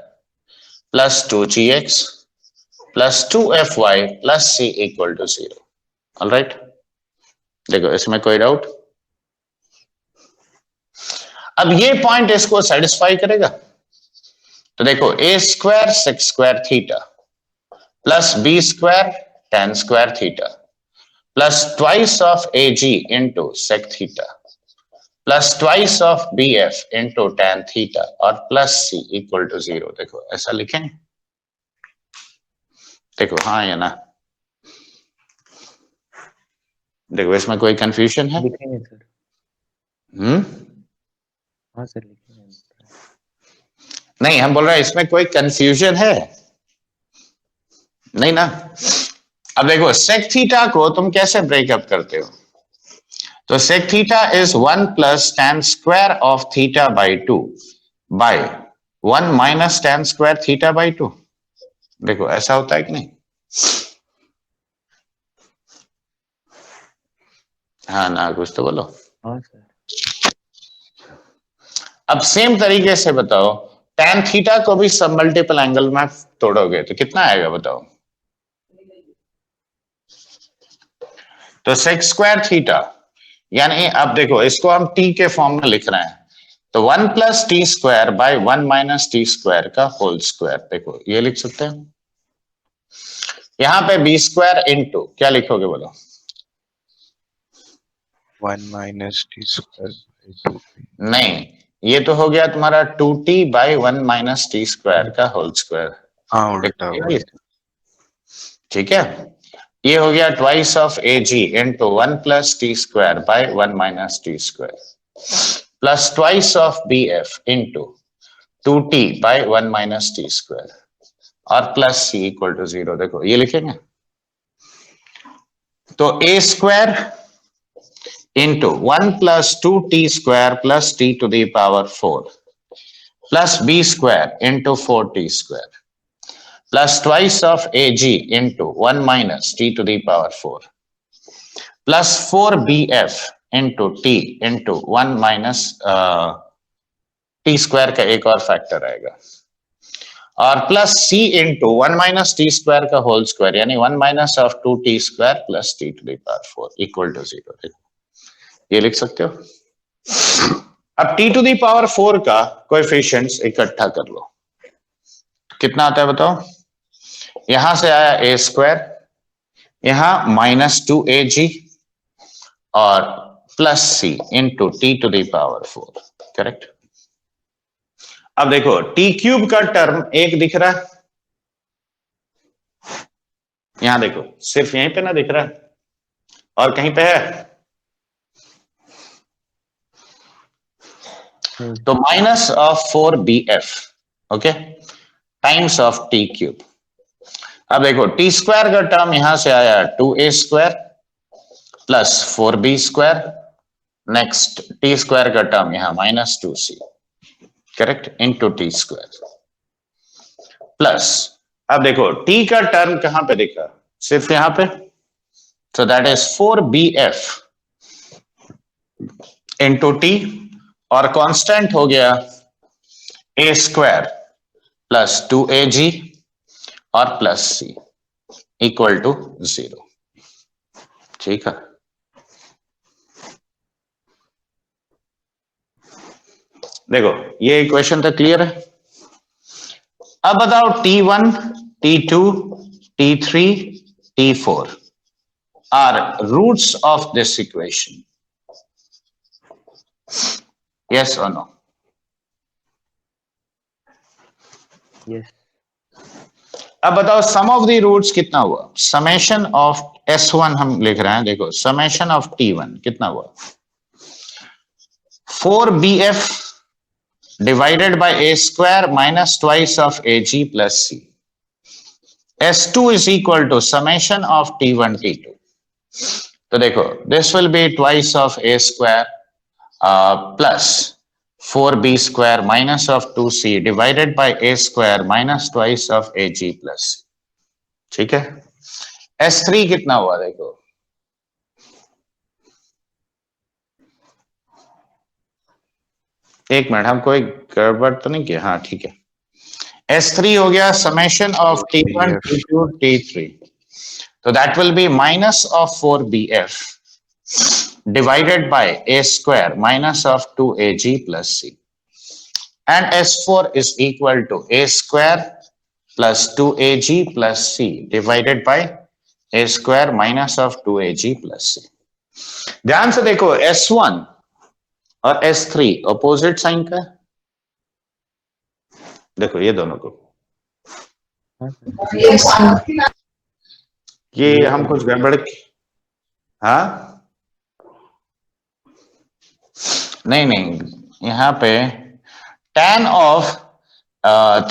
plus 2gx plus 2fy plus c equal to 0। All right, देखो इसमें कोई डाउट? अब ये पॉइंट इसको सेटिस्फाई करेगा, तो देखो a square sec square theta plus b square tan square theta plus twice of a g into sec theta plus twice of b f into tan theta और प्लस सी इक्वल टू 0। देखो ऐसा लिखेंगे, देखो हाँ या ना, देखो इसमें कोई कंफ्यूजन है? लिखेंगे सर। हाँ सर लिखेंगे। नहीं हम बोल रहे हैं इसमें कोई कंफ्यूजन है नहीं ना। अब देखो सेक थीटा को तुम कैसे ब्रेकअप करते हो, तो sec theta is 1 plus tan square of theta by 2 by 1 minus tan square theta by 2। देखो ऐसा होता है कि नहीं? हाँ ना, कुछ तो बोलो। हाँ सर। अब सेम तरीके से बताओ tan थीटा को भी सब मल्टीपल एंगल में तोड़ोगे तो कितना आएगा बताओ? तो सेक स्क्वायर थीटा, यानी अब देखो इसको हम t के फॉर्म में लिख रहे हैं, तो 1 plus t square by 1 minus t square का होल स्क्वायर, देखो ये लिख सकते हैं। यहां पे बी स्क्वायर इंटू क्या लिखोगे बोलो? 1 minus t square by 2. नहीं, ये तो हो गया तुम्हारा 2t by 1 minus t square का होल स्क्वायर, हाँ उल्टा हुआ। ठीक है। ये हो गया twice of a g into 1 plus t square by 1 minus t square plus twice of b f into 2t by 1 minus t square और प्लस सी इक्वल टू 0। देखो ये लिखेंगे, तो a square into 1 plus 2t square plus t to the power 4 plus b square into 4t square plus twice of a g into 1 minus t to the power 4 plus 4bf into t into 1 minus t square का एक और factor आएगा, और plus c into 1 minus t square का whole square, यानी 1 minus of 2t square plus t to the power 4 equal to 0। ये लिख सकते हो। अब t टू द पावर 4 का कोएफिशिएंट्स इकट्ठा कर लो, कितना आता है बताओ। यहां से आया a स्क्वायर, यहां -2ag और plus c into t to the power 4, correct. अब देखो t क्यूब का टर्म एक दिख रहा है, यहां देखो सिर्फ यहीं पे ना दिख रहा है, और कहीं पे है, तो minus of 4bf, okay, times of T cube. अब देखो टी स्क्वायर का टर्म यहां से आया 2a square plus 4b square, next T square का टर्म यहां -2c, correct, into T square plus, अब देखो t का टर्म कहां पे दिखा, सिर्फ यहां पे, so that is 4bf into T, और कांस्टेंट हो गया a स्क्वायर प्लस 2ag और प्लस c इक्वल टू 0, ठीक है। देखो ये इक्वेशन तो क्लियर है। अब बताओ t1, t2, t3, t4 are roots of this equation, yes or no? Yes. अब बताओ सम ऑफ द रूट्स कितना हुआ, समेशन ऑफ s1 हम लिख रहे हैं, देखो समेशन ऑफ t1 कितना हुआ, 4bf divided by a square minus twice of ag plus c, s2 is equal to summation of t1 t2, तो देखो this will be twice of a square plus 4b square minus of 2c divided by a square minus twice of ag plus c, ठीक है। s3 कितना हुआ देखो, एक minute, हम कोई गड़बड़ तो नहीं किया, हाँ ठीक है। s3 हो गया summation of t1 t2 t3, तो that will be minus of 4bf divided by a square minus of 2ag plus c, and s4 is equal to a square plus 2ag plus c divided by a square minus of 2ag plus c। ध्यान से देखो s1 और s3 opposite sign का, देखो ये दोनों को, Yes, sir. ये हम कुछ गड़बड़, हाँ नहीं, यहाँ पे tan of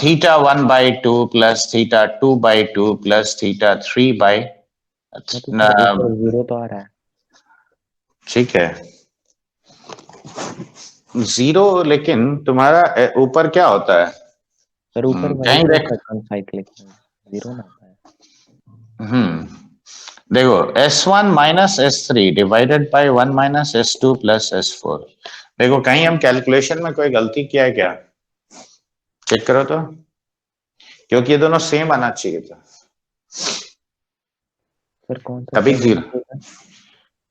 theta 1/2 plus theta 2/2 plus theta 3/, 0 तो आ रहा है, ठीक है 0, लेकिन तुम्हारा ऊपर क्या होता है सर ऊपर कहीं देख, साइक्लिक 0 ना आता है। देखो s1 minus s3 divided by 1 minus s2 plus s4, देखो कहीं हम कैलकुलेशन में कोई गलती किया है क्या, चेक करो तो, क्योंकि ये दोनों सेम आना चाहिए था। सर कौन सा, कभी 0,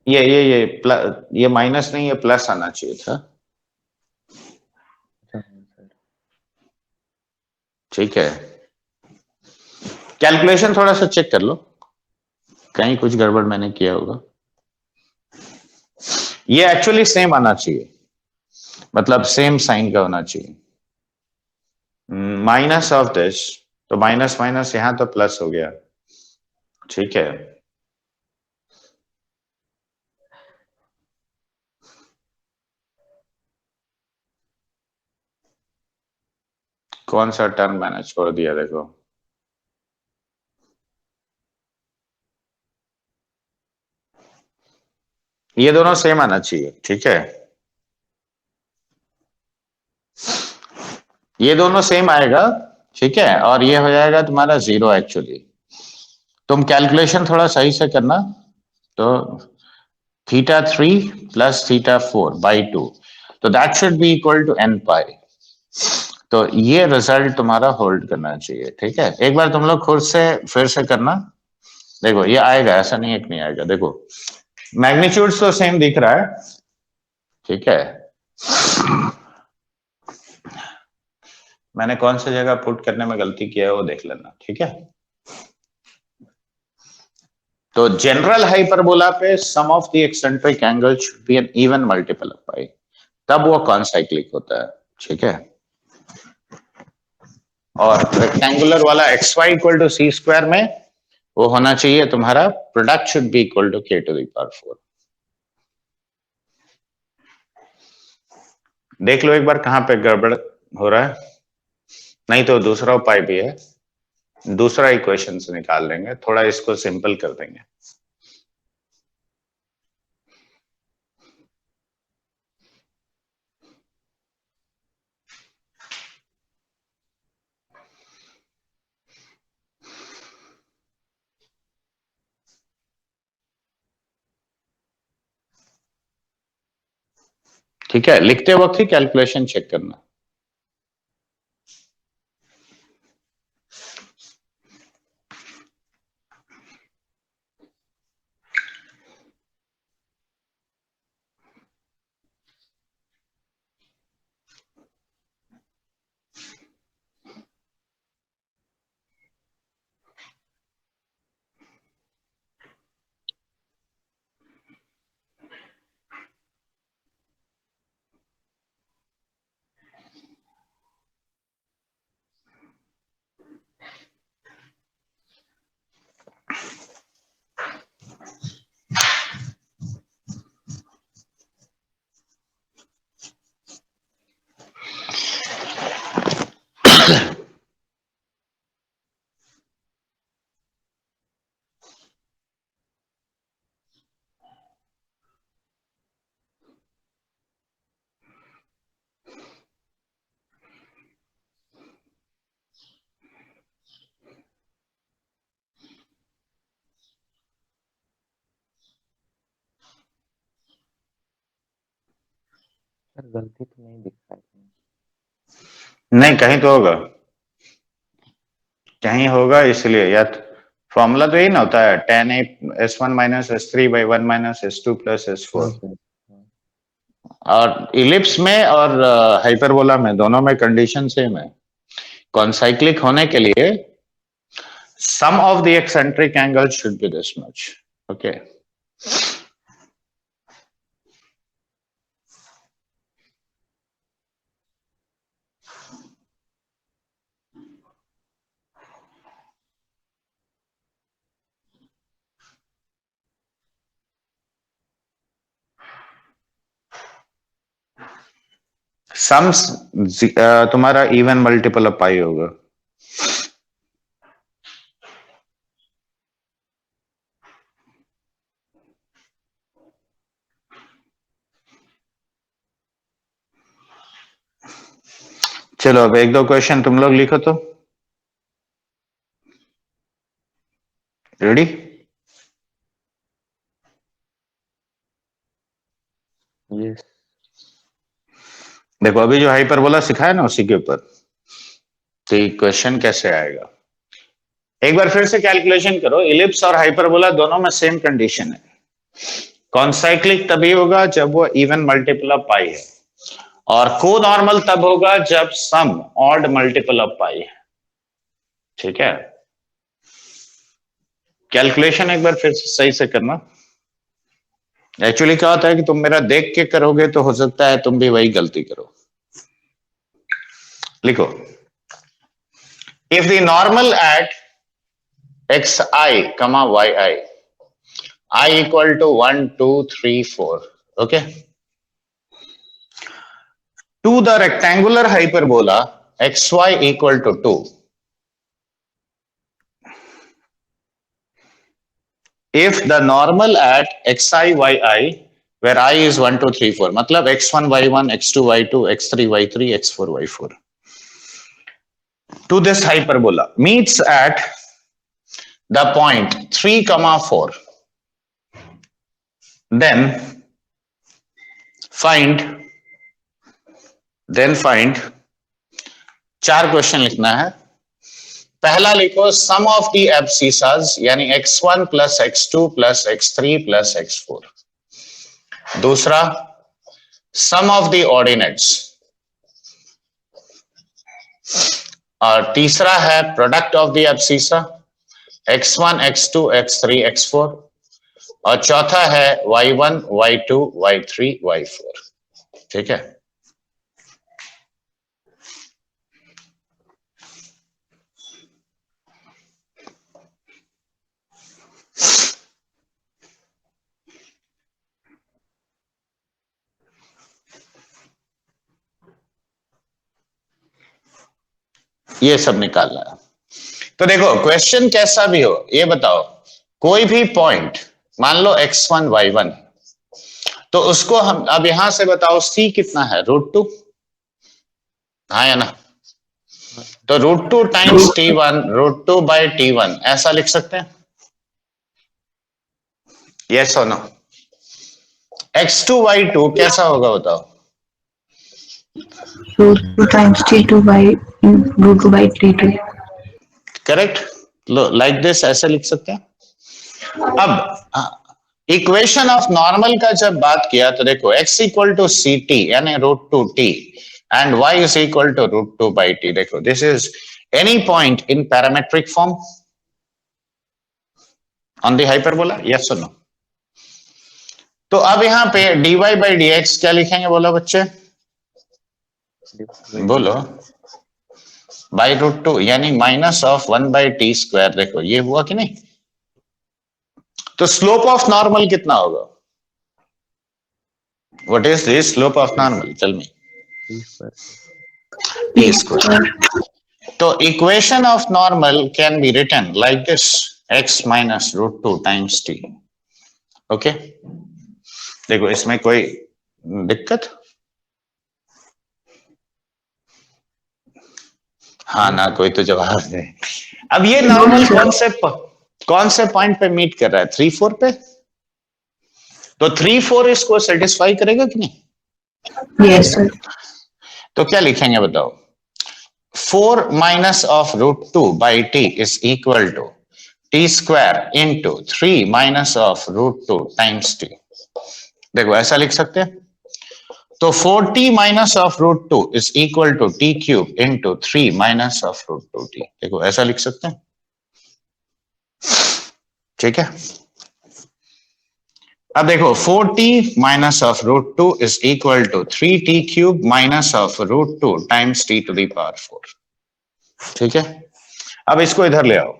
ये माइनस नहीं, ये प्लस आना चाहिए था, ठीक है। कैलकुलेशन थोड़ा सा चेक कर लो, कहीं कुछ गड़बड़ मैंने किया होगा। ये एक्चुअली सेम आना चाहिए, मतलब सेम साइन का होना चाहिए, माइनस ऑफ दिस, तो माइनस माइनस यहां तो प्लस हो गया, ठीक है। कौन सा टर्म मैंने छोड़ दिया देखो, ये दोनों सेम आना चाहिए, ठीक है, ये दोनों सेम आएगा, ठीक है, और ये हो जाएगा तुम्हारा 0 एक्चुअली। तुम कैलकुलेशन थोड़ा सही से करना, तो theta 3 plus theta 4 by 2, तो that should be equal to n pi। तो ये रिजल्ट तुम्हारा होल्ड करना चाहिए, ठीक है। एक बार तुम लोग खुद से फिर से करना, देखो ये आएगा, ऐसा नहीं है कि नहीं आएगा। देखो मैग्नीट्यूड तो सेम दिख रहा है, ठीक है। मैंने कौन सी जगह पुट करने में गलती किया है वो देख लेना, ठीक है। तो जनरल हाइपरबोला पे sum of the eccentric angle should be an even multiple of pi, तब वो कॉनसाइक्लिक होता है, ठीक है। और रेक्टेंगुलर वाला xy equal to c square में वो होना चाहिए तुम्हारा product should be equal to k to the power 4। देख लो एक बार कहां पे गड़बड़ हो रहा है, नहीं तो दूसरा उपाय भी है, दूसरा इक्वेशन से निकाल लेंगे, थोड़ा इसको सिंपल कर देंगे। ठीक है, लिखते वक्त ही कैलकुलेशन चेक करना। सर गलती तो नहीं दिख रहा है। नहीं कहीं तो होगा, कहीं होगा, इसलिए या फॉर्मूला तो यही ना होता है tan s1 minus s3 by 1 minus s2 plus s4। हाँ सर, और इलिप्स में और हाइपरबोला में दोनों में कंडीशन सेम है। कॉन्साइक्लिक होने के लिए sum of the eccentric angle should be this much, okay. Sum तुम्हारा इवन मल्टीपल ऑफ पाई होगा। चलो अब एक दो क्वेश्चन तुम लोग लिखो तो, रेडी। यस देखो अभी जो हाइपरबोला सिखाया ना उसी के ऊपर, तो क्वेश्चन कैसे आएगा एक बार फिर से कैलकुलेशन करो। इलिप्स और हाइपरबोला दोनों में सेम कंडीशन है। कॉन्साइक्लिक तभी होगा जब वो इवन मल्टीपल ऑफ पाई है, और को नॉर्मल तब होगा जब सम ऑड मल्टीपल ऑफ पाई है, ठीक है। कैलकुलेशन एक बार फिर से सही से करना। एक्चुअली क्या होता है कि तुम मेरा देख के करोगे तो हो सकता है तुम भी वही गलती करो। लिखो, if the normal at xi comma yi, I equal to 1 2 3 4, okay, to the rectangular hyperbola xy equal to 2, if the normal at xi yi where I is 1 2 3 4, मतलब x1 y1 x2 y2 x3 y3 x4 y4 to this hyperbola meets at the point 3 comma 4, then find 4 question लिखना है। पहला लिखो सम of the एब्सिसाज यानी x1 plus x2 plus x3 plus x4। दूसरा सम of the ordinates, और तीसरा है product of the abscissa x1 x2 x3 x4, और चौथा है y1 y2 y3 y4। ठीक है, ये सब निकालना है। तो देखो क्वेश्चन कैसा भी हो, ये बताओ कोई भी पॉइंट मान लो x1 y1, तो उसको हम अब यहां से बताओ c कितना है, √2, हाँ या ना? तो √2 टाइम्स t1 √2 बाई t1 ऐसा लिख सकते हैं, यस और नो? x2 y2 कैसा होगा बताओ? √2 times t2 by √2 by t2। Correct, low like this ऐसे लिख सकते हैं। अब इक्वेशन ऑफ नॉर्मल का जब बात किया तो देखो x equal to c t यानी √2t and y is equal to √2 by t। देखो this is any point in parametric form on the hyperbola, yes और नो? तो अब यहां पे dy by dx क्या लिखेंगे बोलो बच्चे, बोलो? बाई √2 यानी minus of 1 by t square. देखो ये हुआ कि नहीं? तो स्लोप ऑफ नॉर्मल कितना होगा? What is the slope of normal, tell me? T square. तो equation of normal can be written like this, x minus √2 times t। Okay, देखो इसमें कोई दिक्कत? हाँ ना, कोई तो जवाब दे। अब ये नॉर्मल कौन से पॉइंट पे मीट कर रहा है, 3 4 पे? तो 3 4 इसको सेटिस्फाई करेगा कि नहीं? Yes sir. तो क्या लिखेंगे बताओ? 4 minus of √2 by t is equal to t square into 3 minus of √2 times टी। देखो ऐसा लिख सकते हैं। तो 4t minus of √2 is equal to t cube into 3 minus of √2t। देखो ऐसा लिख सकते हैं, ठीक है? अब देखो 4t minus of √2 is equal to 3t cube minus of √2 times t to the power 4। ठीक है, अब इसको इधर ले आओ।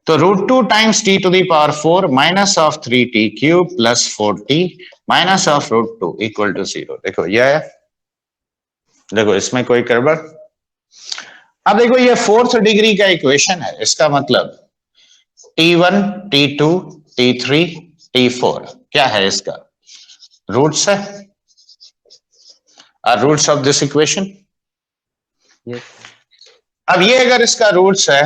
तो √2 times t to the power 4 minus of 3t cube plus 4t minus of √2 equal to 0। देखो ये है, देखो इसमें कोई गड़बड़? अब देखो ये 4th डिग्री का इक्वेशन है, इसका मतलब t1 t2 t3 t4 क्या है, इसका रूट्स है। Are roots of this equation. अब ये अगर इसका रूट्स है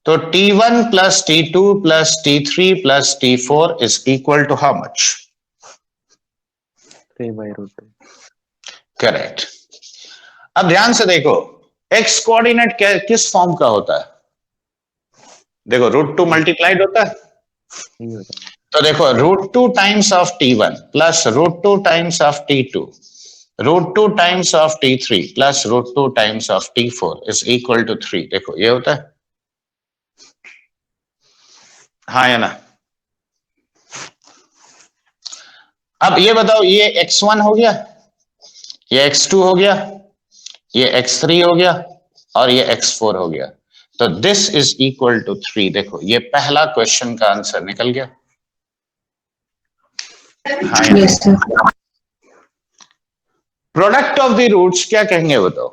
तो t1 plus t2 plus t3 plus t4 is equal to how much? 3/√2। Correct. अब ध्यान से देखो x कोऑर्डिनेट किस फॉर्म का होता है? देखो √2 मल्टीप्लाइड होता है, तो देखो √2 times of t1 plus √2 times of t2 √2 times of t3 plus √2 times of t4 is equal to 3। देखो ये होता है, हाँ या ना? अब ये बताओ, ये x1 हो गया, ये x2 हो गया, ये x3 हो गया और ये x4 हो गया, तो दिस इज इक्वल टू 3। देखो ये पहला क्वेश्चन का आंसर निकल गया। हाँ, yes sir. Product of the roots क्या कहेंगे बताओ?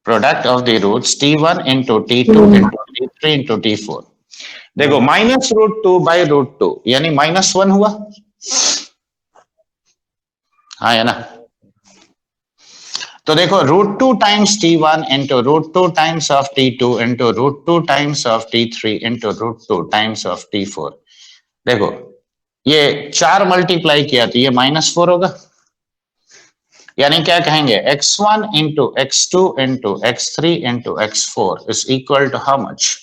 Product of the roots t1 into t2 into t3 into t4। देखो माइनस √2 बाई √2 यानी -1 हुआ, हाँ या ना? तो देखो √2 times t1 into √2 times of t2 into √2 times of t3 into √2 times of t4। देखो ये 4 मल्टीप्लाई किया तो ये -4 होगा, यानी क्या कहेंगे x1 into x2 into x3 into x4 is equal to how much,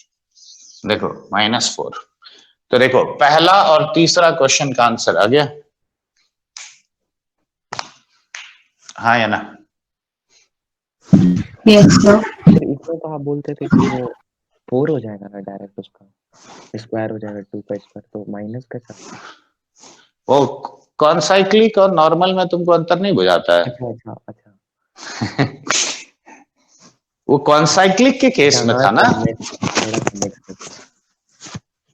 देखो -4। तो देखो पहला और तीसरा क्वेश्चन का आंसर आ गया, हाँ या ना? Yes sir. फिर इसमें तो आप बोलते थे कि वो 4 हो जाएगा ना डायरेक्ट, उसका स्क्वायर हो जाएगा 2 का स्क्वायर, तो माइनस का क्या? वो कॉन्साइक्लिक और नॉर्मल में तुमको अंतर नहीं बुझाता है? अच्छा अच्छा अच्छा वो कॉन्साइक्लिक के केस में हाँ, था ना। थोड़ा सा नेक्स्ट।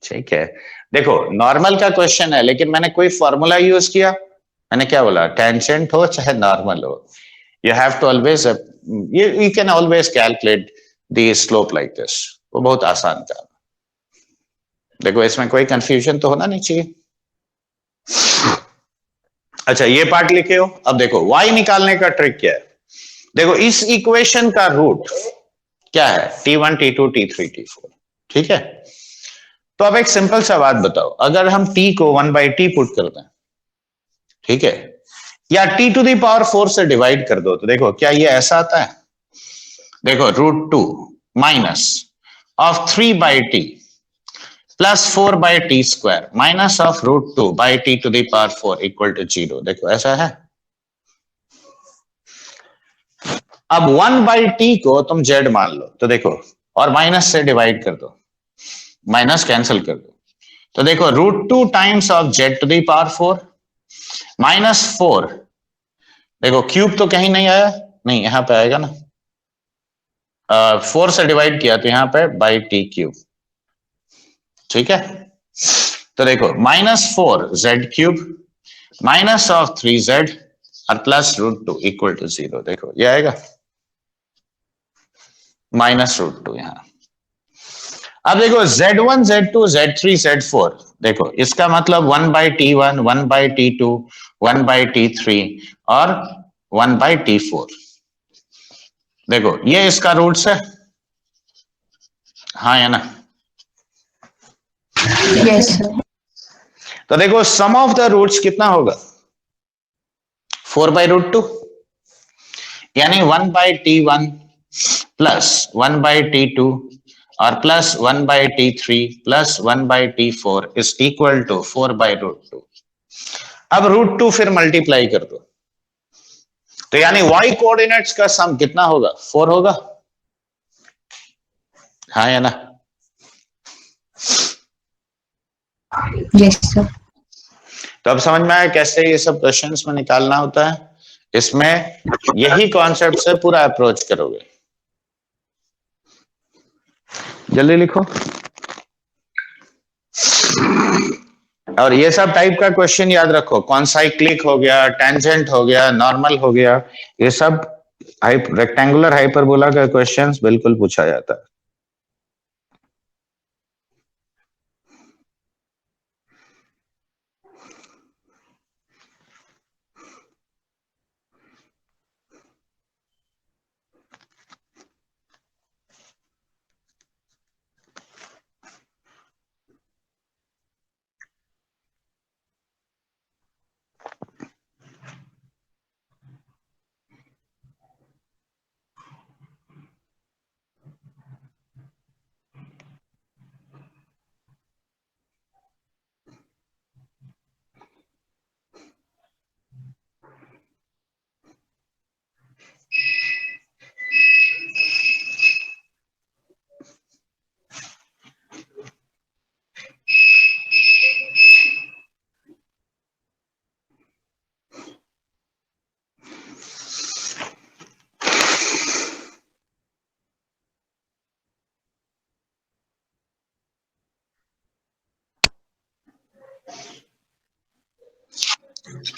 ठीक है, देखो नॉर्मल का क्वेश्चन है लेकिन मैंने कोई फॉर्मूला यूज किया, मैंने क्या बोला, टेंजेंट हो चाहे नॉर्मल हो, you have to always, you can always calculate the slope like this. वो बहुत आसान काम है, देखो इसमें कोई कंफ्यूजन तो होना नहीं चाहिए। अच्छा ये पार्ट लिखे हो। अब देखो y निकालने का ट्रिक क्या है, देखो इस इक्वेशन का रूट क्या है, t1 t2 t3 t4, ठीक है। तो अब एक सिंपल सा बात बताओ, अगर हम t को 1/t पुट कर दें, ठीक है, या t⁴ से डिवाइड कर दो, तो देखो क्या ये ऐसा आता है, देखो √2 minus of 3/t plus 4/t² minus of √2/t⁴ equal to 0, देखो ऐसा है। अब 1/t को तुम z मान लो, तो देखो और माइनस से डिवाइड कर दो, माइनस कैंसिल कर दो, तो देखो √2 टाइम्स ऑफ z⁴ -4, देखो क्यूब तो कहीं नहीं आया, नहीं यहां पे आएगा ना, 4 से डिवाइड किया तो यहां पे /t³, ठीक है। तो देखो -4 z³ माइनस ऑफ 3z और प्लस √2 इक्वल टू 0, देखो ये आएगा -√2 यहां। अब देखो z1 z2 z3 z4, देखो इसका मतलब 1/t1 1/t2 1/t3 और 1/t4, देखो ये इसका रूट्स है, हाँ या ना? Yes sir. तो देखो सम ऑफ द रूट्स कितना होगा, 4/√2, यानी 1/t1 प्लस 1/t2 और plus 1/t3 plus 1/t4 is equal to 4/√2। अब √2 फिर मल्टीप्लाई कर दो, तो यानी y कोऑर्डिनेट्स का सम कितना होगा, 4 होगा, हाँ या ना? Yes sir. तो अब समझ में आया कैसे ये सब क्वेश्चंस में निकालना होता है, इसमें यही कॉन्सेप्ट से पूरा अप्रोच करोगे। जल्दी लिखो। और ये सब टाइप का क्वेश्चन याद रखो, कॉन्साइक्लिक हो गया, टेंजेंट हो गया, नॉर्मल हो गया, ये सब रेक्टेंगुलर हाइपरबोला का क्वेश्चंस बिल्कुल पूछा जाता है।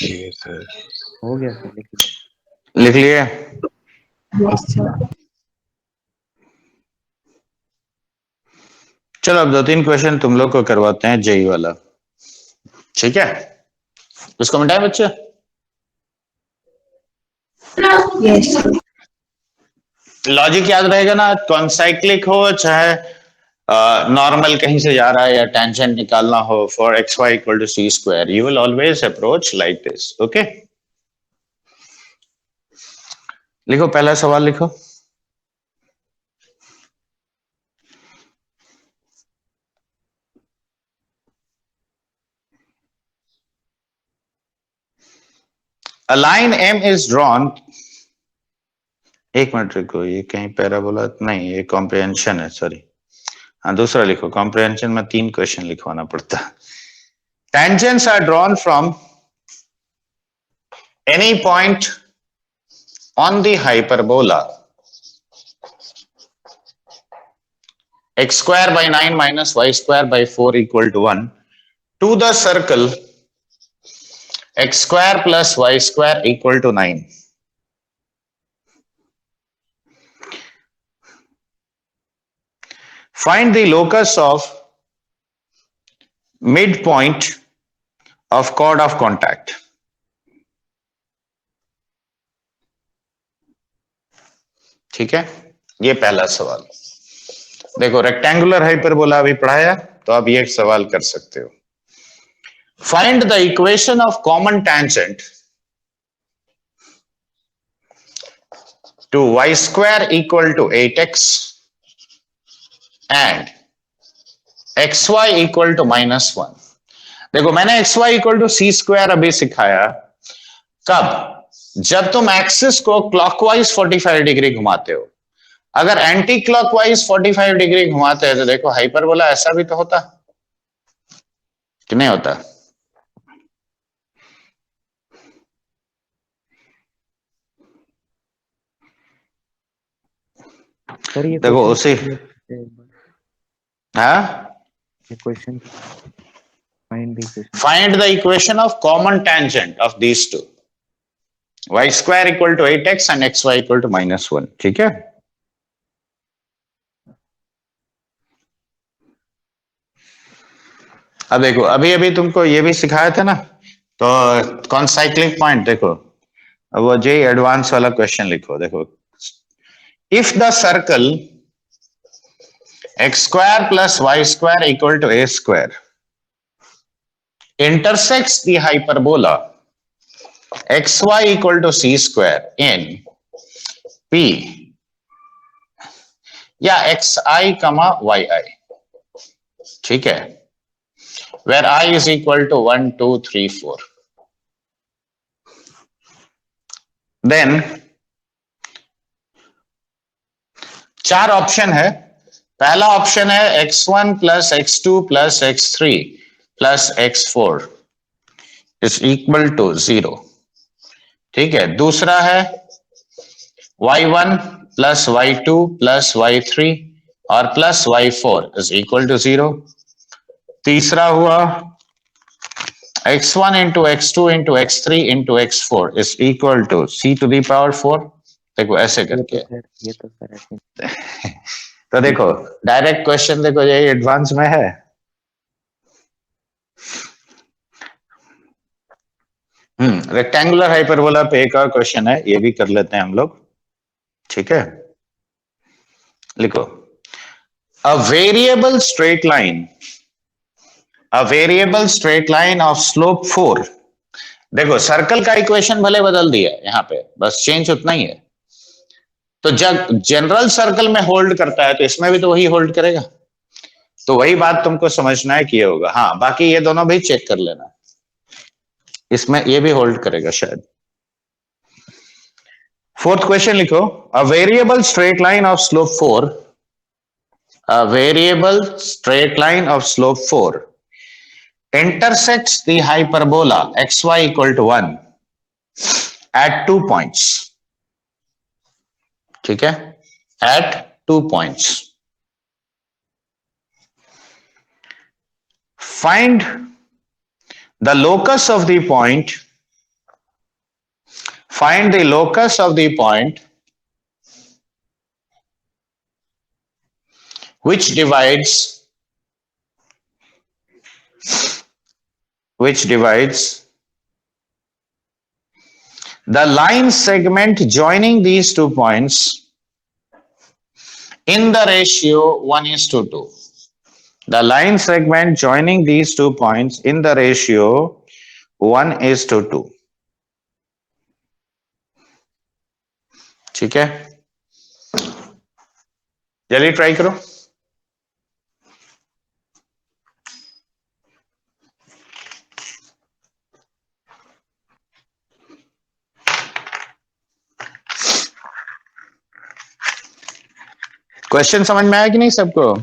ये सर हो गया सर, लिख लिए? Yes sir. चलो अब 2-3 क्वेश्चन तुम लोग को करवाते हैं जेई वाला, ठीक है? उसको मिटाए बच्चे। Yes sir. लॉजिक याद रहेगा ना, कॉन्साइक्लिक हो चाहे नॉर्मल कहीं से जा रहा है या टेंजेंट निकालना हो for x y equal to c square, you will always approach like this. Okay, लिखो पहला सवाल लिखो. A line M is drawn. एक मिनट रुको, ये कहीं पैराबोला नहीं, ये कॉम्प्रिहेंशन है, सॉरी. हाँ दूसरा लिखो, कॉम्प्रिहेंशन में 3 क्वेश्चन लिखवाना पड़ता है. Tangents are drawn from any point on the hyperbola x square by 9 minus y square by 4 equal to 1 to the circle x square plus y square equal to 9. Find the locus of midpoint of chord of contact. ठीक है, ये पहला सवाल. देखो rectangular hyperbola अभी पढ़ाया, तो आप ये सवाल कर सकते हो. Find the equation of common tangent to y square equal to 8x and xy equal to -1. देखो मैंने xy equal to c square अभी सिखाया. कब? जब तुम एक्सिस को क्लॉकवाइज 45 डिग्री घुमाते हो. अगर एंटी क्लॉकवाइज 45 डिग्री घुमाते हैं तो देखो हाइपरबोला ऐसा भी तो होता कि नहीं होता. सर ये देखो उसी, हाँ, question find the equation of common tangent of these two. Y square equal to 8x and xy equal to -1. ठीक है. अब देखो अभी अभी तुमको ये भी सिखाया था ना, तो कॉन्साइक्लिक पॉइंट देखो, अब वो जे एडवांस वाला क्वेश्चन लिखो. देखो if the circle x square plus y square equal to a square intersects the hyperbola xy equal to c square in P या xi comma yi, ठीक है, where I is equal to 1 2 3 4, then 4 option है. पहला option है x1 plus x2 plus x3 plus x4 is equal to 0. ठीक है. दूसरा है y1 plus y2 plus y3 और plus y4 is equal to 0. तीसरा हुआ x1 into x2 into x3 into x4 is equal to c to the power 4. देखो ऐसे करके, ये तो सर तो देखो डायरेक्ट क्वेश्चन देखो ये एडवांस में है. रेक्टेंगुलर हाइपरबोला पे एक और क्वेश्चन है, ये भी कर लेते हैं हम लोग. ठीक है, लिखो a variable straight line of slope 4. देखो सर्कल का इक्वेशन भले बदल दिया यहाँ पे, बस चेंज उतना ही है. तो जब जनरल सर्कल में होल्ड करता है तो इसमें भी तो वही होल्ड करेगा. तो वही बात तुमको समझना है कि ये होगा. हाँ बाकी ये दोनों भी चेक कर लेना, इसमें ये भी होल्ड करेगा शायद. फोर्थ क्वेश्चन लिखो a variable straight line of slope 4, a variable straight line of slope 4 intersects the hyperbola xy equal to 1 at 2 points. ठीक है, at 2 points. Find the locus of the point. Find the locus of the point which divides the line segment joining these 2 points in the ratio 1:2. The line segment joining these 2 points in the ratio 1:2. ठीक है, जल्दी try करो। Question समझ में आया कि नहीं सबको?